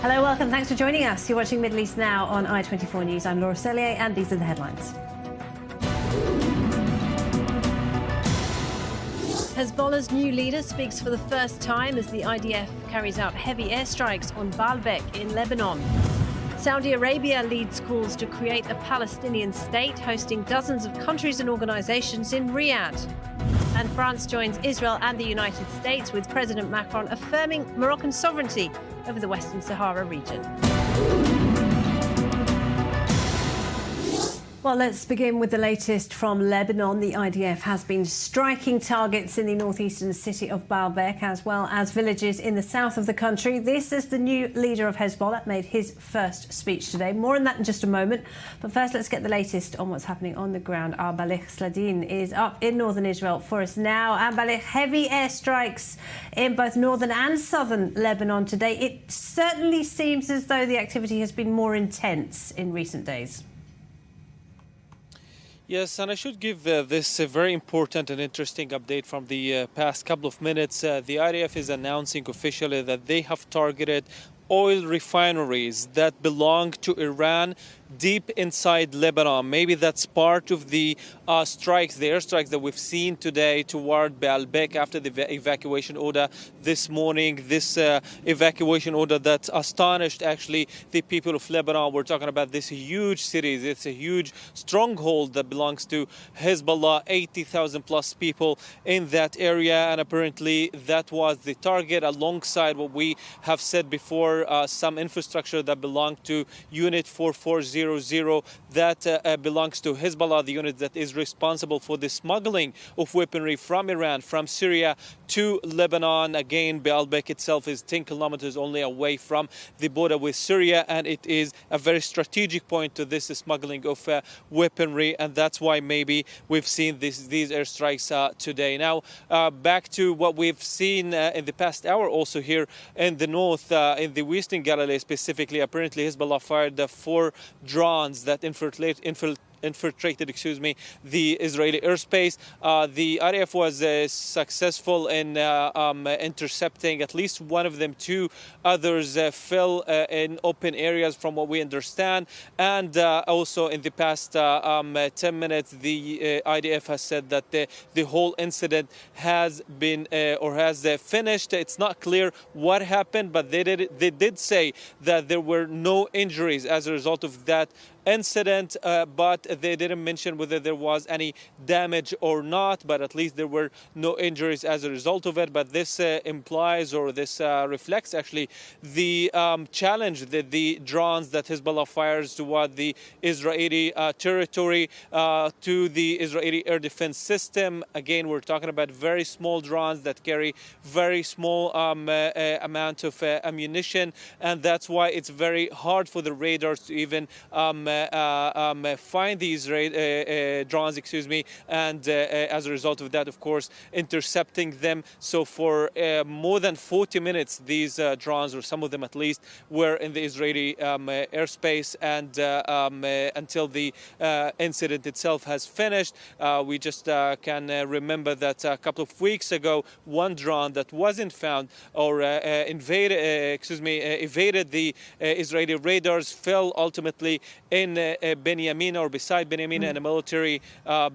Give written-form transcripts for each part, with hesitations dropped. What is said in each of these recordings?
Hello, welcome. Thanks for joining us. You're watching Middle East Now on I24 News. I'm Laura Sellier, and these are the headlines. Hezbollah's new leader speaks for the first time as the IDF carries out heavy airstrikes on Baalbek in Lebanon. Saudi Arabia leads calls to create a Palestinian state, hosting dozens of countries and organizations in Riyadh. And France joins Israel and the United States, with President Macron affirming Moroccan sovereignty over the Western Sahara region. Well, let's begin with the latest from Lebanon. The IDF has been striking targets in the northeastern city of Baalbek, as well as villages in the south of the country. This as the new leader of Hezbollah made his first speech today. More on that in just a moment. But first, let's get the latest on what's happening on the ground. Our Balich Sladin is up in northern Israel for us now. And Balich, heavy airstrikes in both northern and southern Lebanon today. It certainly seems as though the activity has been more intense in recent days. Yes, and I should give this a very important and interesting update from the past couple of minutes. The IDF is announcing officially that they have targeted oil refineries that belong to Iran deep inside Lebanon. Maybe that's part of the strikes, the airstrikes that we've seen today toward Baalbek after the evacuation order this morning. This evacuation order that astonished actually the people of Lebanon. We're talking about this huge city. It's a huge stronghold that belongs to Hezbollah, 80,000 plus people in that area. And apparently that was the target, alongside what we have said before, some infrastructure that belonged to Unit 440 that belongs to Hezbollah, the unit that is responsible for the smuggling of weaponry from Iran, from Syria to Lebanon. Again, Baalbek itself is 10 kilometers only away from the border with Syria, and it is a very strategic point to this smuggling of weaponry, and that's why maybe we've seen these airstrikes today. Now, back to what we've seen in the past hour also here in the north, in the western Galilee specifically. Apparently, Hezbollah fired 4 drones that infiltrated the Israeli airspace. The IDF was successful in intercepting at least one of them. 2 others fell in open areas from what we understand. And also in the past 10 minutes, the IDF has said that the whole incident has been or has finished. It's not clear what happened, but they did say that there were no injuries as a result of that incident, but they didn't mention whether there was any damage or not, but at least there were no injuries as a result of it. But this implies, or this reflects actually, the challenge that the drones that Hezbollah fires toward the Israeli territory, to the Israeli air defense system. Again, we're talking about very small drones that carry very small amount of ammunition, and that's why it's very hard for the radars to even find these drones, and as a result of that, of course, intercepting them. So for more than 40 minutes, these drones, or some of them at least, were in the Israeli airspace, and until the incident itself has finished. We just can remember that a couple of weeks ago, one drone that wasn't found or evaded the Israeli radars fell ultimately in Benjamin, or beside Benjamin, in a military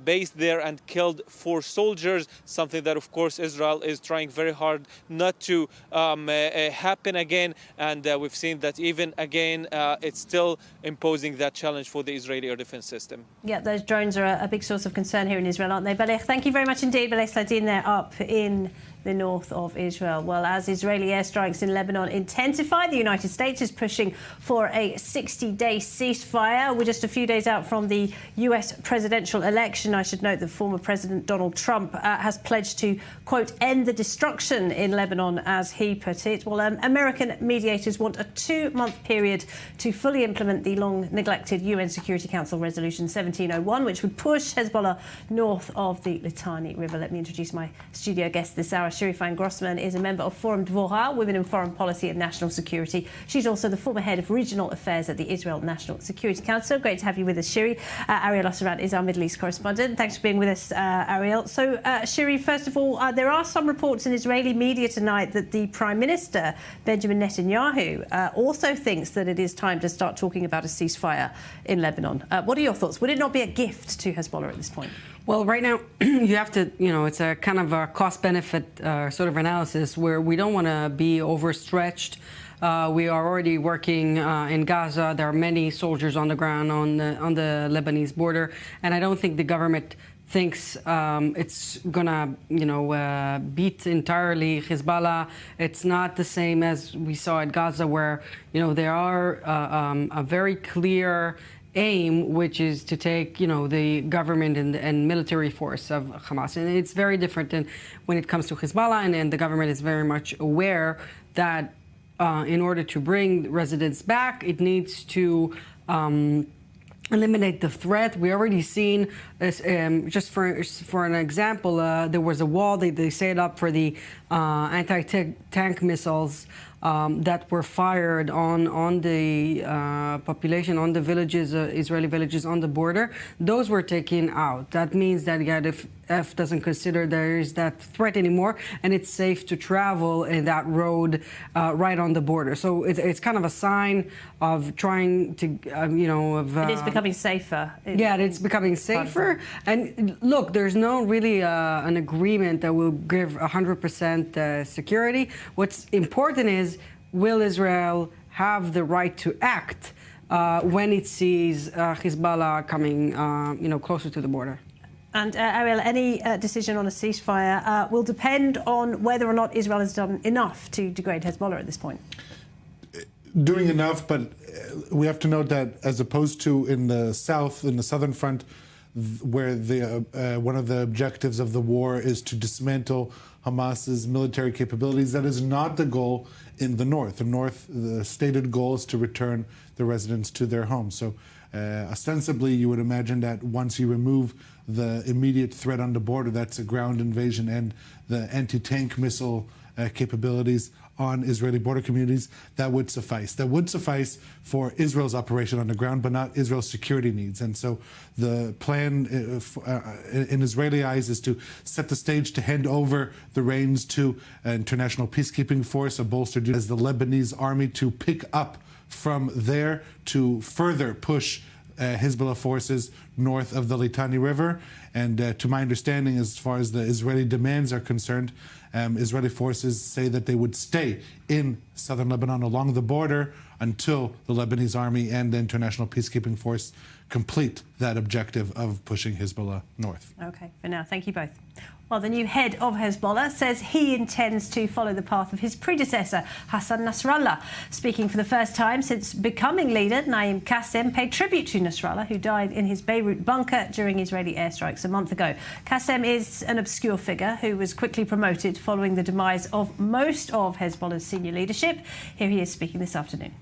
base there, and killed 4 soldiers, something that of course Israel is trying very hard not to happen again. And we've seen that even again it's still imposing that challenge for the Israeli air defense system. Yeah, those drones are a big source of concern here in Israel, aren't they? Balich, thank you very much indeed. Balich Sladin there up in the north of Israel. Well, as Israeli airstrikes in Lebanon intensify, the United States is pushing for a 60-day ceasefire. We're just a few days out from the US presidential election. I should note that former President Donald Trump has pledged to, quote, end the destruction in Lebanon, as he put it. Well, American mediators want a 2-month period to fully implement the long-neglected UN Security Council Resolution 1701, which would push Hezbollah north of the Litani River. Let me introduce my studio guest this hour. Shirifan Grossman is a member of Forum Dvora, Women in Foreign Policy and National Security. She's also the former head of regional affairs at the Israel National Security Council. Great to have you with us, Shiri. Ariel Osserat is our Middle East correspondent. Thanks for being with us, Ariel. So, Shiri, first of all, there are some reports in Israeli media tonight that the Prime Minister, Benjamin Netanyahu, also thinks that it is time to start talking about a ceasefire in Lebanon. What are your thoughts? Would it not be a gift to Hezbollah at this point? Well, right now, you have to, it's a kind of a cost-benefit sort of analysis where we don't want to be overstretched. We are already working in Gaza. There are many soldiers on the ground on the Lebanese border, and I don't think the government thinks it's gonna, beat entirely Hezbollah. It's not the same as we saw at Gaza, where there are a very clear aim, which is to take, the government and military force of Hamas. And it's very different than when it comes to Hezbollah, and the government is very much aware that in order to bring residents back, it needs to eliminate the threat. We already seen this, just for an example, there was a wall they set up for the anti-tank missiles that were fired on the population, on the villages, Israeli villages on the border. Those were taken out. That means that F doesn't consider there is that threat anymore, and it's safe to travel in that road right on the border. So it's kind of a sign of trying to, it is becoming safer. It's becoming safer. And look, there's no really an agreement that will give 100% security. What's important is, will Israel have the right to act when it sees Hezbollah coming, closer to the border? And Ariel, any decision on a ceasefire will depend on whether or not Israel has done enough to degrade Hezbollah at this point. Doing enough, but we have to note that as opposed to in the south, in the southern front, where one of the objectives of the war is to dismantle Hamas's military capabilities, that is not the goal in the north. The north, the stated goal is to return the residents to their homes. So ostensibly, you would imagine that once you remove the immediate threat on the border, that's a ground invasion, and the anti-tank missile capabilities on Israeli border communities, that would suffice. That would suffice for Israel's operation on the ground, but not Israel's security needs. And so the plan in Israeli eyes is to set the stage to hand over the reins to an international peacekeeping force, a bolstered as the Lebanese army, to pick up from there to further push Hezbollah forces north of the Litani River. And to my understanding, as far as the Israeli demands are concerned, Israeli forces say that they would stay in southern Lebanon along the border until the Lebanese army and the international peacekeeping force complete that objective of pushing Hezbollah north. Okay, for now, thank you both. Well, the new head of Hezbollah says he intends to follow the path of his predecessor, Hassan Nasrallah. Speaking for the first time since becoming leader, Naim Qassem paid tribute to Nasrallah, who died in his Beirut bunker during Israeli airstrikes a month ago. Qassem is an obscure figure who was quickly promoted following the demise of most of Hezbollah's senior leadership. Here he is speaking this afternoon.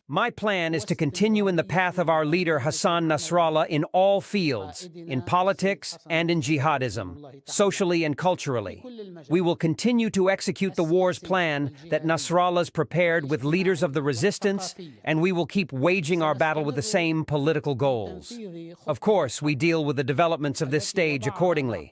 My plan is to continue in the path of our leader Hassan Nasrallah in all fields, in politics and in jihadism, socially and culturally. We will continue to execute the war's plan that Nasrallah's prepared with leaders of the resistance, and we will keep waging our battle with the same political goals. Of course, we deal with the developments of this stage accordingly.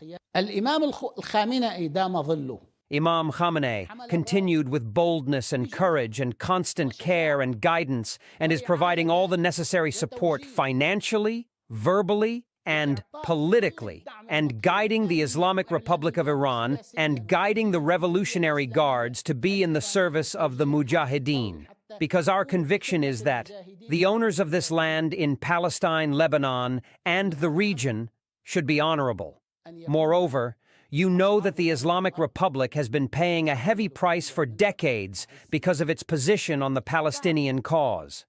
Imam Khamenei continued with boldness and courage and constant care and guidance, and is providing all the necessary support financially, verbally, and politically, and guiding the Islamic Republic of Iran and guiding the Revolutionary Guards to be in the service of the Mujahideen. Because our conviction is that the owners of this land in Palestine, Lebanon, and the region should be honorable. Moreover, you know that the Islamic Republic has been paying a heavy price for decades because of its position on the Palestinian cause.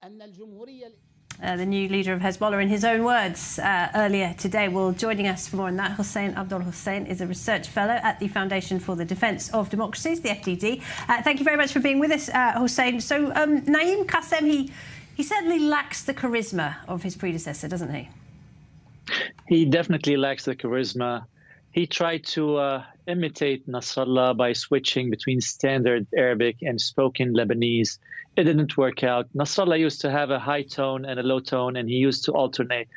The new leader of Hezbollah, in his own words, earlier today. Well, joining us for more on that, Hussein Abdul Hussein is a research fellow at the Foundation for the Defence of Democracies, the FDD. Thank you very much for being with us, Hussein. So, Naim Qassem, he certainly lacks the charisma of his predecessor, doesn't he? He definitely lacks the charisma. he tried to imitate Nasrallah by switching between standard Arabic and spoken Lebanese. It didn't work out. Nasrallah used to have a high tone and a low tone, and he used to alternate.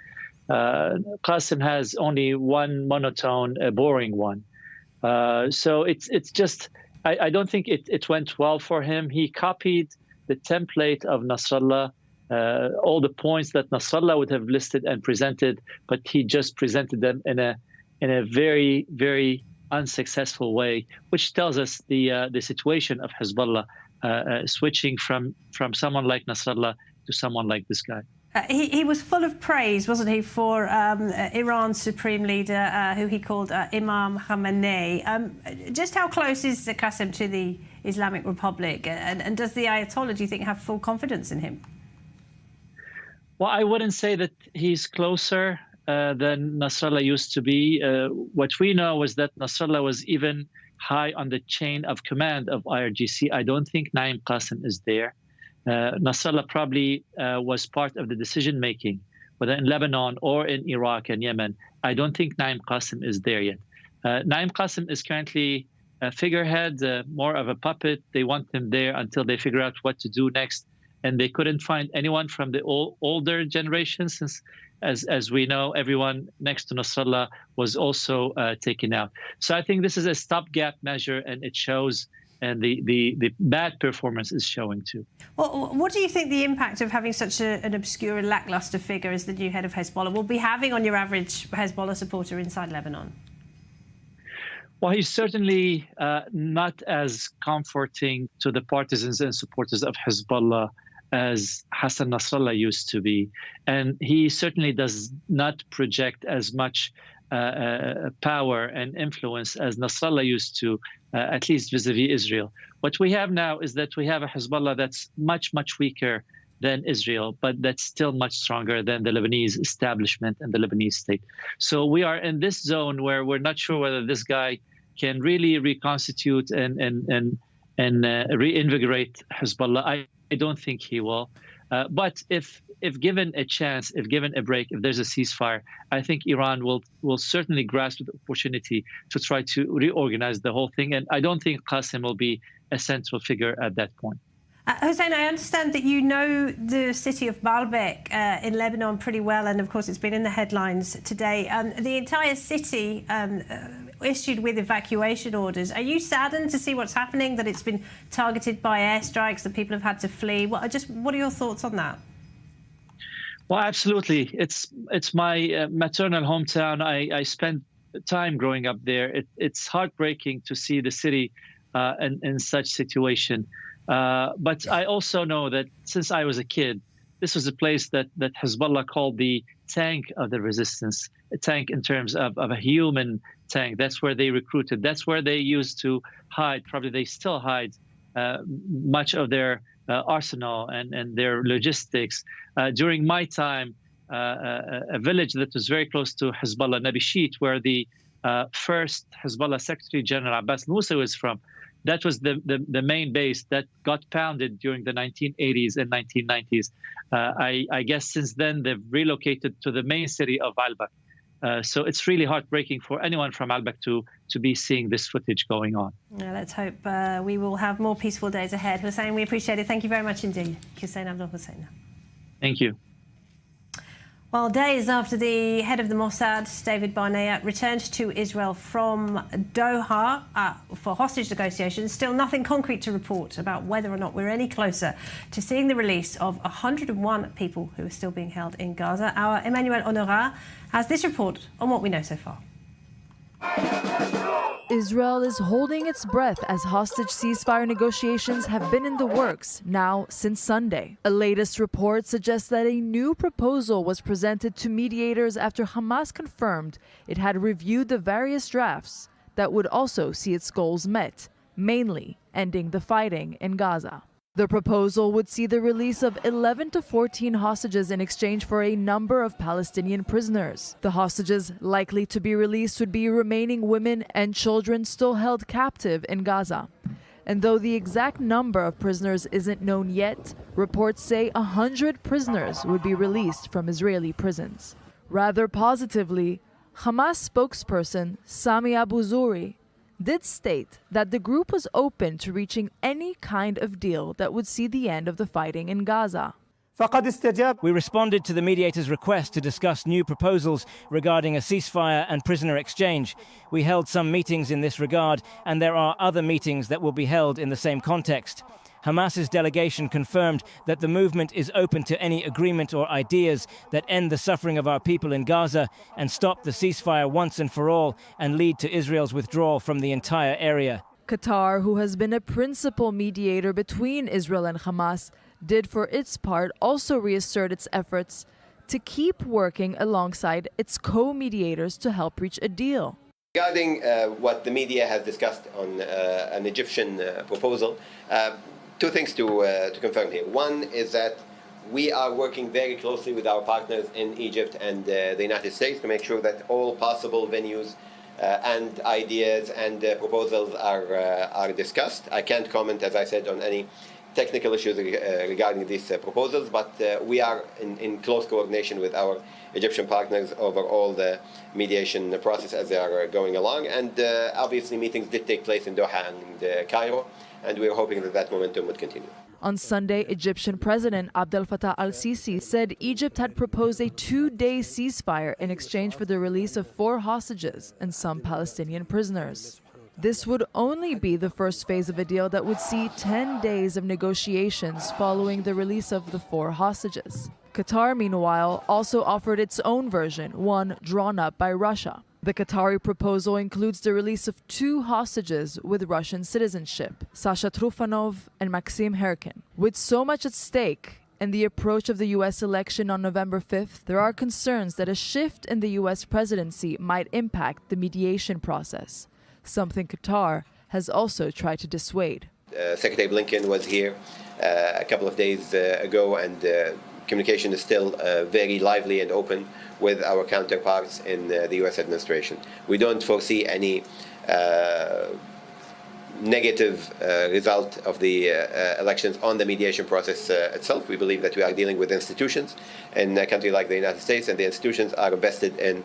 Qasem has only one monotone, a boring one. So it's just, I don't think it went well for him. He copied the template of Nasrallah, all the points that Nasrallah would have listed and presented, but he just presented them in a very, very unsuccessful way, which tells us the situation of Hezbollah, switching from someone like Nasrallah to someone like this guy. He was full of praise, wasn't he, for Iran's supreme leader, who he called Imam Khamenei. Just how close is Qasem to the Islamic Republic? And does the Ayatollah, do you think, have full confidence in him? Well, I wouldn't say that he's closer than Nasrallah used to be. What we know is that Nasrallah was even high on the chain of command of IRGC. I don't think Naim Qasem is there. Nasrallah probably was part of the decision-making, whether in Lebanon or in Iraq and Yemen. I don't think Naim Qasem is there yet. Naim Qasem is currently a figurehead, more of a puppet. They want him there until they figure out what to do next. And they couldn't find anyone from the older generation, since, as we know, everyone next to Nasrallah was also taken out. So I think this is a stopgap measure, and it shows, and the bad performance is showing too. Well, what do you think the impact of having such an obscure and lackluster figure as the new head of Hezbollah will be having on your average Hezbollah supporter inside Lebanon? Well, he's certainly not as comforting to the partisans and supporters of Hezbollah as Hassan Nasrallah used to be. And he certainly does not project as much power and influence as Nasrallah used to, at least vis-a-vis Israel. What we have now is that we have a Hezbollah that's much, much weaker than Israel, but that's still much stronger than the Lebanese establishment and the Lebanese state. So we are in this zone where we're not sure whether this guy can really reconstitute and reinvigorate Hezbollah. I don't think he will. But if given a chance, if given a break, if there's a ceasefire, I think Iran will certainly grasp the opportunity to try to reorganize the whole thing. And I don't think Qasem will be a central figure at that point. Hussein, I understand that you know the city of Baalbek in Lebanon pretty well, and of course it's been in the headlines today. The entire city issued with evacuation orders. Are you saddened to see what's happening, that it's been targeted by airstrikes, that people have had to flee? What are your thoughts on that? Well, absolutely. It's my maternal hometown. I spent time growing up there. It's heartbreaking to see the city in such situation. But I also know that since I was a kid, this was a place that Hezbollah called the tank of the resistance, a tank in terms of a human tank. That's where they recruited. That's where they used to hide. Probably they still hide much of their arsenal and their logistics. During my time, a village that was very close to Hezbollah, Nabishit, where the first Hezbollah Secretary General Abbas Musa was from, that was the main base that got pounded during the 1980s and 1990s. I guess since then they've relocated to the main city of Baalbek. So it's really heartbreaking for anyone from Baalbek to be seeing this footage going on. Let's hope we will have more peaceful days ahead. Hussein, we appreciate it. Thank you very much indeed. Hussein Abdul Hussein. Thank you. Well, days after the head of the Mossad, David Barnea, returned to Israel from Doha for hostage negotiations, still nothing concrete to report about whether or not we're any closer to seeing the release of 101 people who are still being held in Gaza. Our Emmanuel Honorat has this report on what we know so far. Israel is holding its breath as hostage ceasefire negotiations have been in the works now since Sunday. A latest report suggests that a new proposal was presented to mediators after Hamas confirmed it had reviewed the various drafts that would also see its goals met, mainly ending the fighting in Gaza. The proposal would see the release of 11 to 14 hostages in exchange for a number of Palestinian prisoners. The hostages likely to be released would be remaining women and children still held captive in Gaza. And though the exact number of prisoners isn't known yet, reports say 100 prisoners would be released from Israeli prisons. Rather positively, Hamas spokesperson Sami Abu Zuri did state that the group was open to reaching any kind of deal that would see the end of the fighting in Gaza. We responded to the mediator's request to discuss new proposals regarding a ceasefire and prisoner exchange. We held some meetings in this regard, and there are other meetings that will be held in the same context. Hamas's delegation confirmed that the movement is open to any agreement or ideas that end the suffering of our people in Gaza and stop the ceasefire once and for all and lead to Israel's withdrawal from the entire area. Qatar, who has been a principal mediator between Israel and Hamas, did for its part also reassert its efforts to keep working alongside its co-mediators to help reach a deal. Regarding what the media has discussed on an Egyptian proposal, two things to confirm here. One is that we are working very closely with our partners in Egypt and the United States to make sure that all possible venues and ideas and proposals are discussed. I can't comment, as I said, on any technical issues regarding these proposals, but we are in close coordination with our Egyptian partners over all the mediation process as they are going along. And obviously meetings did take place in Doha and Cairo, and we are hoping that that momentum would continue. On Sunday, Egyptian President Abdel Fattah al-Sisi said Egypt had proposed a 2-day ceasefire in exchange for the release of 4 hostages and some Palestinian prisoners. This would only be the first phase of a deal that would see 10 days of negotiations following the release of the 4 hostages. Qatar, meanwhile, also offered its own version, one drawn up by Russia. The Qatari proposal includes the release of 2 hostages with Russian citizenship, Sasha Trufanov and Maxim Herkin. With so much at stake and the approach of the U.S. election on November 5th, there are concerns that a shift in the U.S. presidency might impact the mediation process, something Qatar has also tried to dissuade. Secretary Blinken was here a couple of days ago, and communication is still very lively and open with our counterparts in the U.S. administration. We don't foresee any negative result of the elections on the mediation process itself. We believe that we are dealing with institutions in a country like the United States, and the institutions are invested in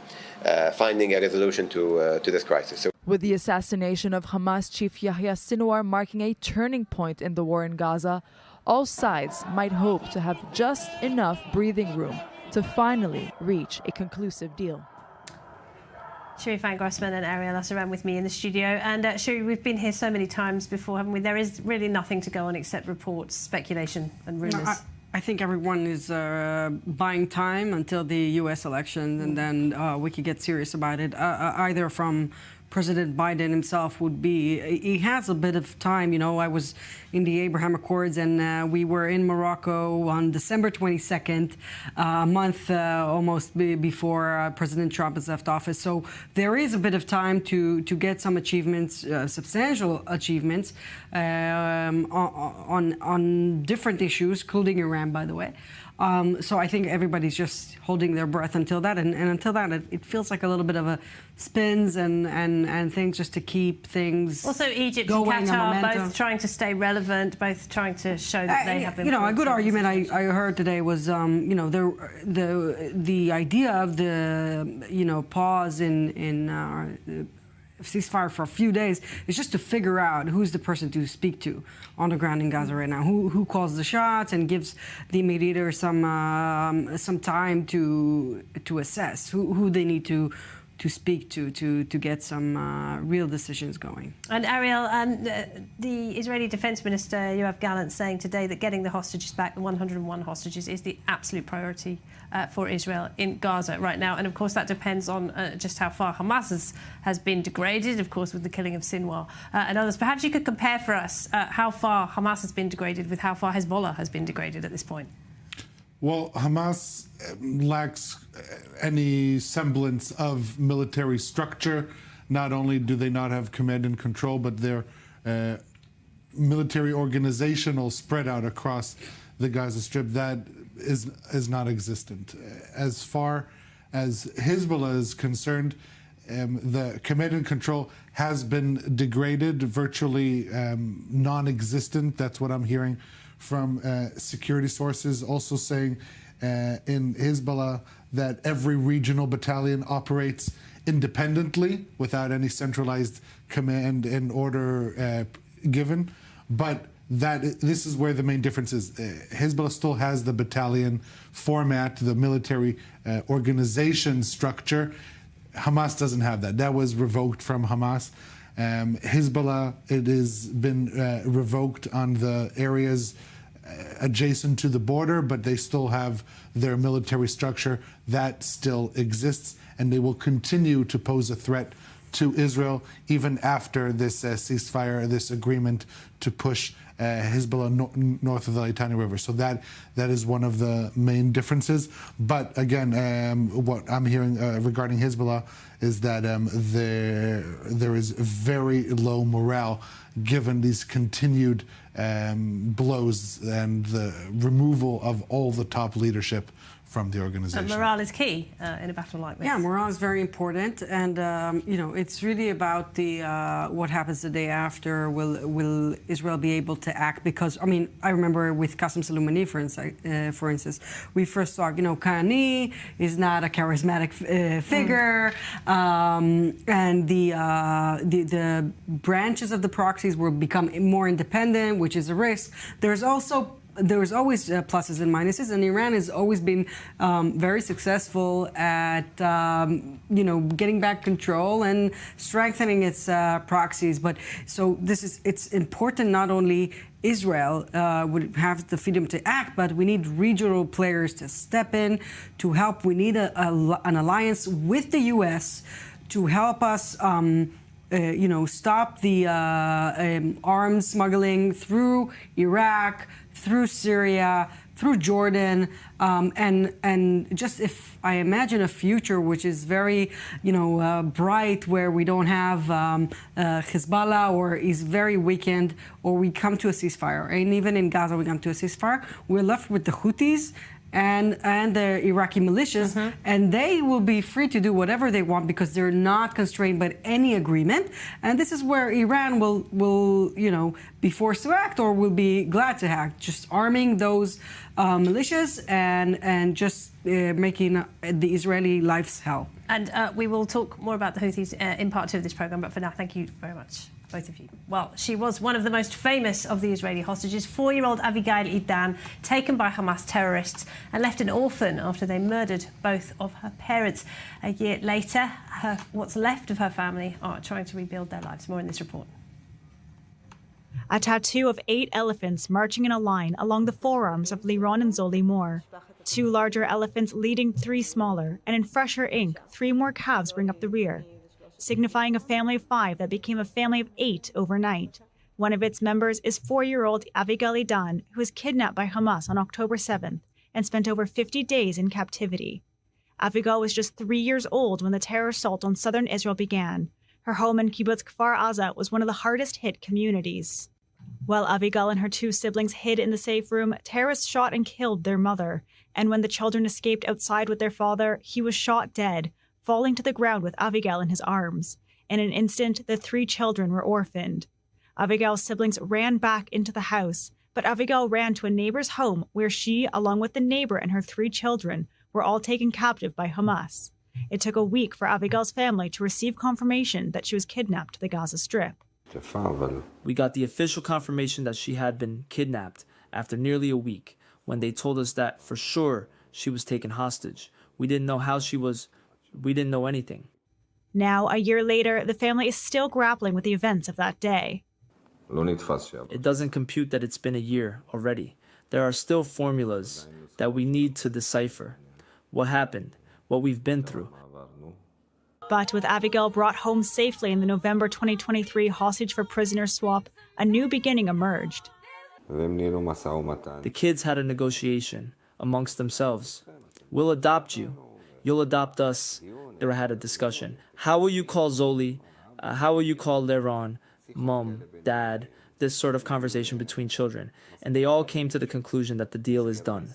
finding a resolution to this crisis. So, with the assassination of Hamas chief Yahya Sinwar marking a turning point in the war in Gaza, all sides might hope to have just enough breathing room to finally reach a conclusive deal. Shuri Van Grossman and Ariel Assaram with me in the studio. And Shuri, we've been here so many times before, haven't we? There is really nothing to go on except reports, speculation and rumours. No, I think everyone is buying time until the U.S. election, and then we could get serious about it, either from President Biden himself would be. He has a bit of time. You know, I was in the Abraham Accords, and we were in Morocco on December 22nd, a month almost before President Trump has left office. So there is a bit of time to get some achievements, substantial achievements on different issues, including Iran, by the way. So I think everybody's just holding their breath until that, and until that, it feels like a little bit of a spins and things just to keep things also Egypt going and Qatar both trying to stay relevant, both trying to show that they have. You know, a good argument I heard today was you know, the idea of the pause in ceasefire for a few days is just to figure out who's the person to speak to on the ground in Gaza right now, who calls the shots and gives the mediator some time to assess who they need to speak to get some real decisions going. And Ariel, the Israeli Defense Minister Yoav Gallant saying today that getting the hostages back, the 101 hostages, is the absolute priority for Israel in Gaza right now. And of course that depends on just how far Hamas has been degraded, of course, with the killing of Sinwar and others. Perhaps you could compare for us how far Hamas has been degraded with how far Hezbollah has been degraded at this point. Well, Hamas lacks any semblance of military structure. Not only do they not have command and control, but their military organizational spread out across the Gaza Strip, that is non existent. As far as Hezbollah is concerned, the command and control has been degraded, virtually non-existent. That's what I'm hearing from security sources, also saying in Hezbollah that every regional battalion operates independently without any centralized command and order given. But this is where the main difference is. Hezbollah still has the battalion format, the military organization structure. Hamas doesn't have that. That was revoked from Hamas. Hezbollah, it has been revoked on the areas adjacent to the border, but they still have their military structure. That still exists, and they will continue to pose a threat to Israel even after this ceasefire, this agreement to push Hezbollah north of the Litani River. So that is one of the main differences. But again, what I'm hearing regarding Hezbollah is that there is very low morale given these continued blows and the removal of all the top leadership from the organization. Morale is key in a battle like this. Yeah, morale is very important, and it's really about the what happens the day after. Will Israel be able to act? Because I remember with Qasem Soleimani, for instance, we first thought Khamenei is not a charismatic figure, and the branches of the proxies will become more independent, which is a risk. There's always pluses and minuses, and Iran has always been very successful at getting back control and strengthening its proxies. But so it's important. Not only Israel would have the freedom to act, but we need regional players to step in to help. We need an alliance with the U.S. to help us. Stop the arms smuggling through Iraq, through Syria, through Jordan, and just if I imagine a future which is very, bright, where we don't have Hezbollah or is very weakened, or we come to a ceasefire, and even in Gaza we come to a ceasefire, we're left with the Houthis and the Iraqi militias, and they will be free to do whatever they want because they're not constrained by any agreement. And this is where Iran will be forced to act, or will be glad to act, just arming those militias and just making the Israeli lives hell. And we will talk more about the Houthis in part 2 of this program. But for now, thank you very much, both of you. Well, she was one of the most famous of the Israeli hostages, 4-year-old Avigail Idan, taken by Hamas terrorists and left an orphan after they murdered both of her parents. A year later, what's left of her family are trying to rebuild their lives. More in this report. A tattoo of 8 elephants marching in a line along the forearms of Liron and Zoli Moore. 2 larger elephants leading 3 smaller, and in fresher ink, 3 more calves bring up the rear, signifying a family of 5 that became a family of 8 overnight. One of its members is 4-year-old Avigail Idan, who was kidnapped by Hamas on October 7th and spent over 50 days in captivity. Avigail was just 3 years old when the terror assault on southern Israel began. Her home in Kibbutz Kfar Aza was one of the hardest hit communities. While Avigail and her 2 siblings hid in the safe room, terrorists shot and killed their mother. And when the children escaped outside with their father, he was shot dead, falling to the ground with Avigail in his arms. In an instant, the 3 children were orphaned. Avigail's siblings ran back into the house, but Avigail ran to a neighbor's home where she, along with the neighbor and her 3 children, were all taken captive by Hamas. It took a week for Avigail's family to receive confirmation that she was kidnapped to the Gaza Strip. We got the official confirmation that she had been kidnapped after nearly a week, when they told us that for sure she was taken hostage. We didn't know how she was. We didn't know anything. Now, a year later, the family is still grappling with the events of that day. It doesn't compute that it's been a year already. There are still formulas that we need to decipher. What happened, what we've been through. But with Avigail brought home safely in the November 2023 hostage for prisoner swap, a new beginning emerged. The kids had a negotiation amongst themselves. We'll adopt you. You'll adopt us. They had a discussion. How will you call Zoli? How will you call Liron? Mom, Dad? This sort of conversation between children. And they all came to the conclusion that the deal is done.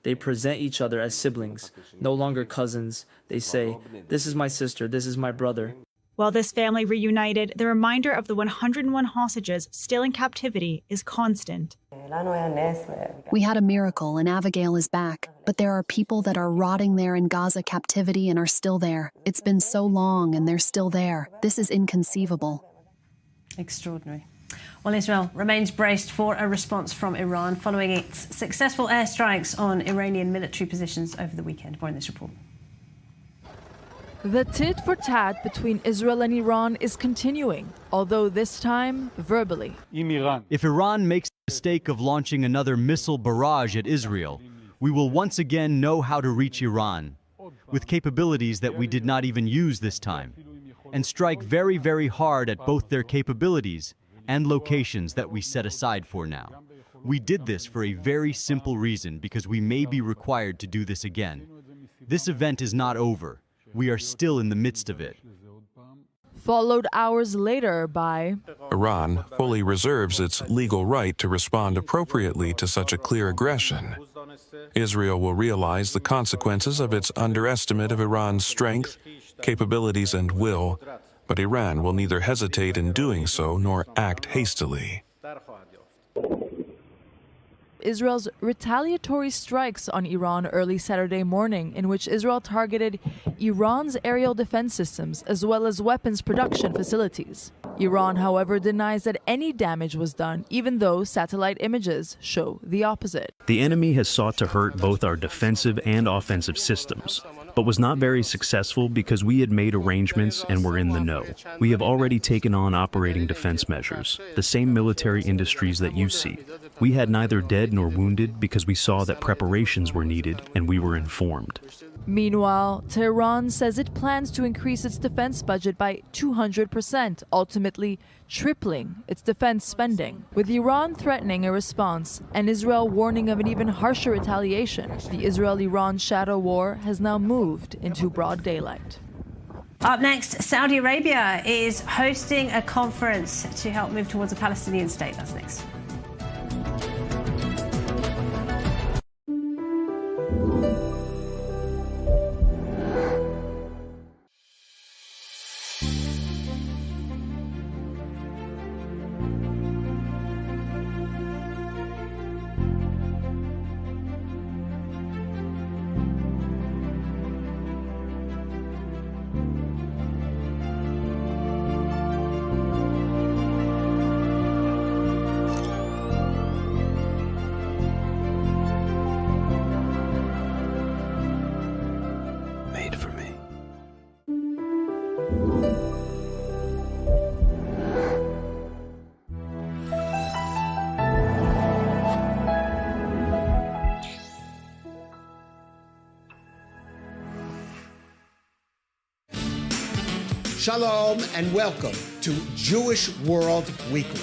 They present each other as siblings, no longer cousins. They say, this is my sister, this is my brother. While this family reunited, the reminder of the 101 hostages still in captivity is constant. We had a miracle and Abigail is back, but there are people that are rotting there in Gaza captivity and are still there. It's been so long and they're still there. This is inconceivable. Extraordinary. Well, Israel remains braced for a response from Iran following its successful airstrikes on Iranian military positions over the weekend. More in this report. The tit-for-tat between Israel and Iran is continuing, although this time verbally. If Iran makes the mistake of launching another missile barrage at Israel, we will once again know how to reach Iran, with capabilities that we did not even use this time, and strike very, very hard at both their capabilities and locations that we set aside for now. We did this for a very simple reason, because we may be required to do this again. This event is not over. We are still in the midst of it. Followed hours later by... Iran fully reserves its legal right to respond appropriately to such a clear aggression. Israel will realize the consequences of its underestimate of Iran's strength, capabilities, and will, but Iran will neither hesitate in doing so nor act hastily. Israel's retaliatory strikes on Iran early Saturday morning, in which Israel targeted Iran's aerial defense systems as well as weapons production facilities. Iran, however, denies that any damage was done, even though satellite images show the opposite. The enemy has sought to hurt both our defensive and offensive systems, but was not very successful because we had made arrangements and were in the know. We have already taken on operating defense measures, the same military industries that you see. We had neither dead nor wounded because we saw that preparations were needed and we were informed. Meanwhile, Tehran says it plans to increase its defense budget by 200%, ultimately tripling its defense spending. With Iran threatening a response and Israel warning of an even harsher retaliation, the Israel-Iran shadow war has now moved into broad daylight. Up next, Saudi Arabia is hosting a conference to help move towards a Palestinian state. That's next. Shalom and welcome to Jewish World Weekly.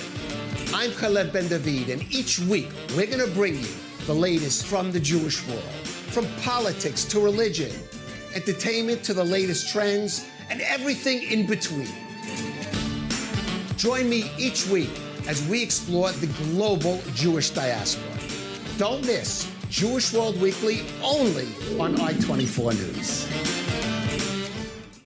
I'm Caleb Ben David, and each week we're going to bring you the latest from the Jewish world, from politics to religion, entertainment to the latest trends, and everything in between. Join me each week as we explore the global Jewish diaspora. Don't miss Jewish World Weekly only on I-24 News.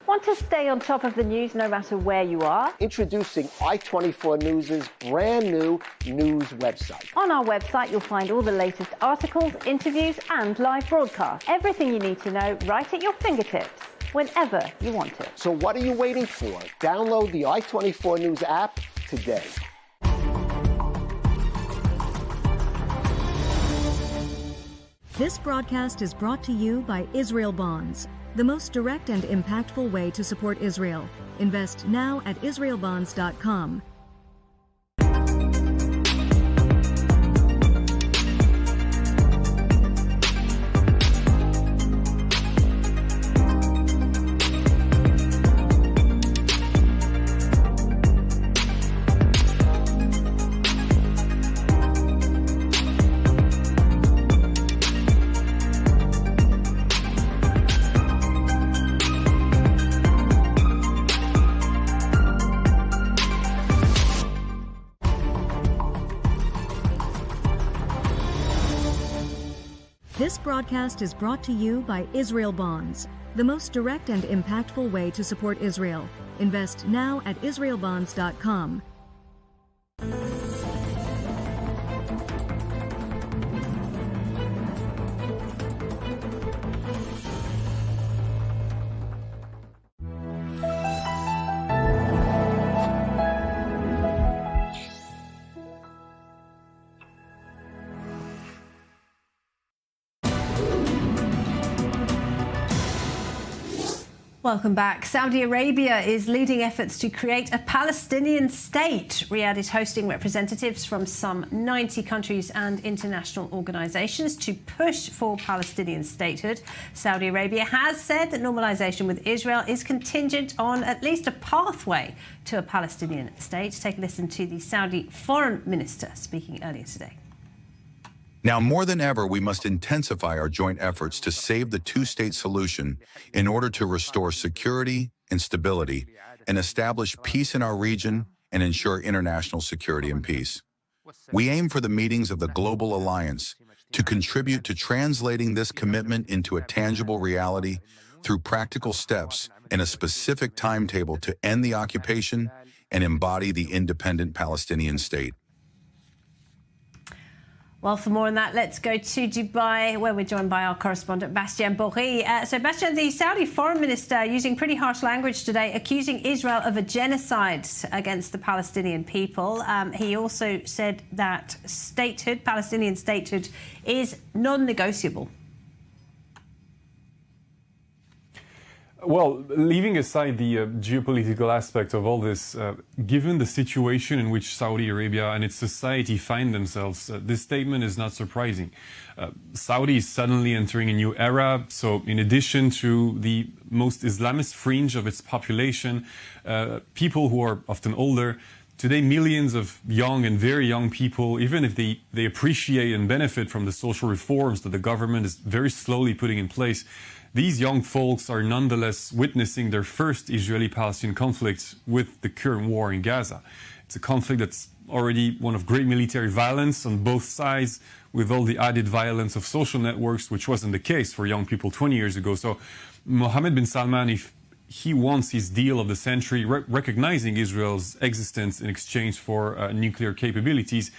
Want to stay on top of the news no matter where you are? Introducing I-24 News' brand new news website. On our website, you'll find all the latest articles, interviews, and live broadcasts. Everything you need to know right at your fingertips, whenever you want it. So what are you waiting for? Download the I-24 News app today. This broadcast is brought to you by Israel Bonds, the most direct and impactful way to support Israel. Invest now at israelbonds.com. This broadcast is brought to you by Israel Bonds, the most direct and impactful way to support Israel. Invest now at israelbonds.com. Welcome back. Saudi Arabia is leading efforts to create a Palestinian state. Riyadh is hosting representatives from some 90 countries and international organisations to push for Palestinian statehood. Saudi Arabia has said that normalisation with Israel is contingent on at least a pathway to a Palestinian state. Take a listen to the Saudi foreign minister speaking earlier today. Now, more than ever, we must intensify our joint efforts to save the two-state solution in order to restore security and stability and establish peace in our region and ensure international security and peace. We aim for the meetings of the Global Alliance to contribute to translating this commitment into a tangible reality through practical steps and a specific timetable to end the occupation and embody the independent Palestinian state. Well, for more on that, let's go to Dubai, where we're joined by our correspondent, Bastien Bourri. So, Bastien, the Saudi foreign minister using pretty harsh language today, accusing Israel of a genocide against the Palestinian people. He also said that statehood, Palestinian statehood, is non-negotiable. Well, leaving aside the geopolitical aspect of all this, given the situation in which Saudi Arabia and its society find themselves, this statement is not surprising. Saudi is suddenly entering a new era, so in addition to the most Islamist fringe of its population, people who are often older, today millions of young and very young people, even if they appreciate and benefit from the social reforms that the government is very slowly putting in place, these young folks are nonetheless witnessing their first Israeli-Palestinian conflict with the current war in Gaza. It's a conflict that's already one of great military violence on both sides, with all the added violence of social networks, which wasn't the case for young people 20 years ago. So Mohammed bin Salman, if he wants his deal of the century, recognizing Israel's existence in exchange for nuclear capabilities,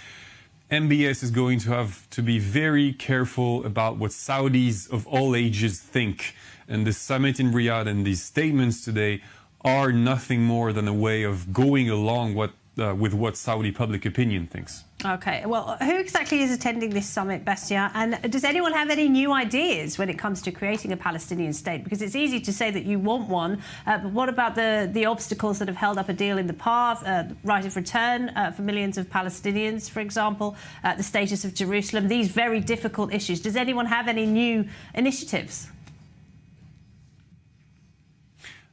MBS is going to have to be very careful about what Saudis of all ages think. And the summit in Riyadh and these statements today are nothing more than a way of going along with what Saudi public opinion thinks. OK, well, who exactly is attending this summit, Bastien? And does anyone have any new ideas when it comes to creating a Palestinian state? Because it's easy to say that you want one, but what about the obstacles that have held up a deal in the past, right of return for millions of Palestinians, for example, the status of Jerusalem, these very difficult issues? Does anyone have any new initiatives?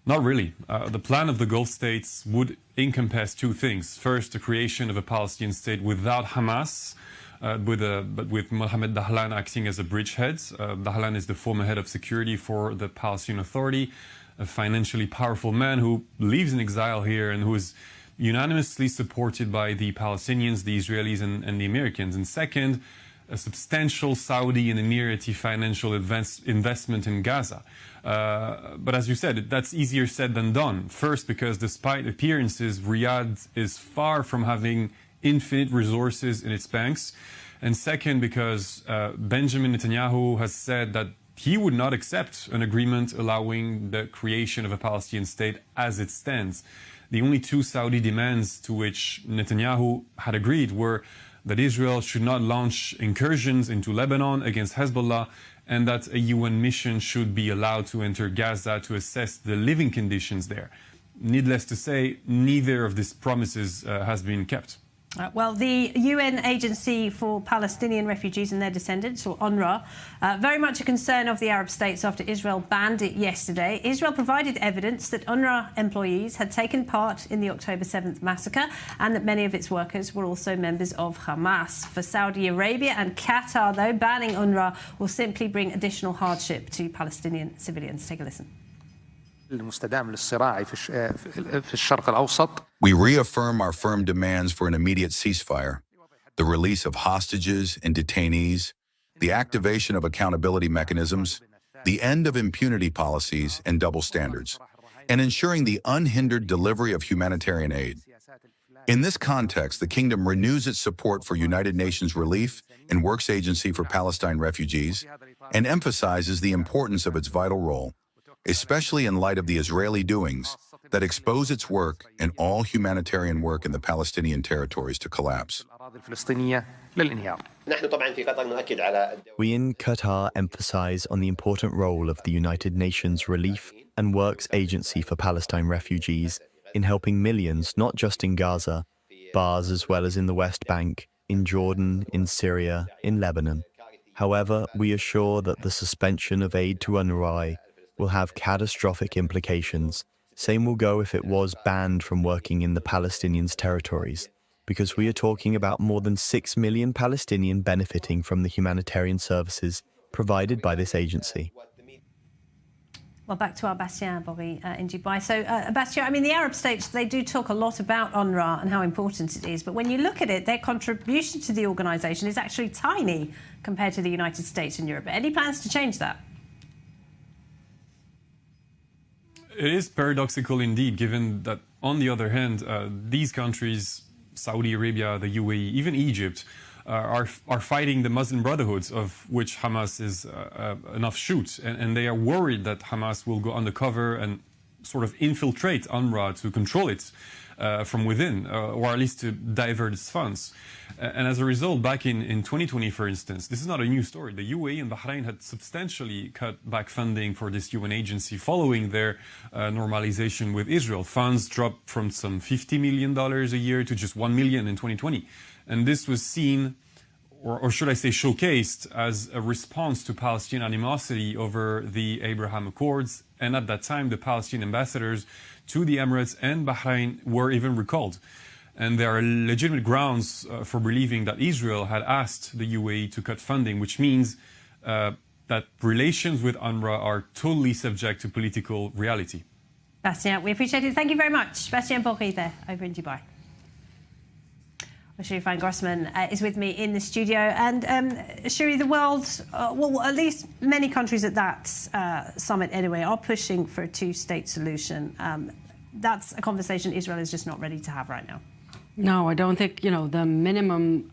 Not really. The plan of the Gulf states would encompass two things. First, the creation of a Palestinian state without Hamas, but with Mohammed Dahlan acting as a bridgehead. Dahlan is the former head of security for the Palestinian Authority, a financially powerful man who lives in exile here and who is unanimously supported by the Palestinians, the Israelis, and the Americans. And second, a substantial Saudi and Emirati financial investment in Gaza. But as you said, that's easier said than done. First, because despite appearances, Riyadh is far from having infinite resources in its banks. And second, because Benjamin Netanyahu has said that he would not accept an agreement allowing the creation of a Palestinian state as it stands. The only two Saudi demands to which Netanyahu had agreed were that Israel should not launch incursions into Lebanon against Hezbollah, and that a UN mission should be allowed to enter Gaza to assess the living conditions there. Needless to say, neither of these promises has been kept. Well, the UN Agency for Palestinian Refugees and Their Descendants, or UNRWA, very much a concern of the Arab states after Israel banned it yesterday. Israel provided evidence that UNRWA employees had taken part in the October 7th massacre and that many of its workers were also members of Hamas. For Saudi Arabia and Qatar, though, banning UNRWA will simply bring additional hardship to Palestinian civilians. Take a listen. We reaffirm our firm demands for an immediate ceasefire, the release of hostages and detainees, the activation of accountability mechanisms, the end of impunity policies and double standards, and ensuring the unhindered delivery of humanitarian aid. In this context, the Kingdom renews its support for United Nations Relief and Works Agency for Palestine Refugees and emphasizes the importance of its vital role, especially in light of the Israeli doings that expose its work and all humanitarian work in the Palestinian territories to collapse. We in Qatar emphasize on the important role of the United Nations Relief and Works Agency for Palestine Refugees in helping millions, not just in Gaza, but as well as in the West Bank, in Jordan, in Syria, in Lebanon. However, we assure that the suspension of aid to UNRWA will have catastrophic implications. Same will go if it was banned from working in the Palestinians' territories, because we are talking about more than 6 million Palestinians benefiting from the humanitarian services provided by this agency. Well, back to our Bastien Bory in Dubai. So, Bastien, I mean, the Arab states, they do talk a lot about UNRWA and how important it is. But when you look at it, their contribution to the organisation is actually tiny compared to the United States and Europe. Any plans to change that? It is paradoxical indeed, given that, on the other hand, these countries, Saudi Arabia, the UAE, even Egypt, are fighting the Muslim Brotherhoods, of which Hamas is an offshoot. And they are worried that Hamas will go undercover and sort of infiltrate UNRWA to control it from within, or at least to divert its funds. And as a result, back in 2020, for instance, this is not a new story. The UAE and Bahrain had substantially cut back funding for this UN agency following their normalization with Israel. Funds dropped from some $50 million a year to just $1 million in 2020. And this was seen, or should I say showcased, as a response to Palestinian animosity over the Abraham Accords. And at that time, the Palestinian ambassadors to the Emirates and Bahrain were even recalled. And there are legitimate grounds for believing that Israel had asked the UAE to cut funding, which means that relations with UNRWA are totally subject to political reality. Bastien, we appreciate it. Thank you very much. Bastien Bory there over in Dubai. Shiri Grossman is with me in the studio. And Shiri, the world, well, at least many countries at that summit anyway, are pushing for a two-state solution. That's a conversation Israel is just not ready to have right now. No, I don't think, the minimum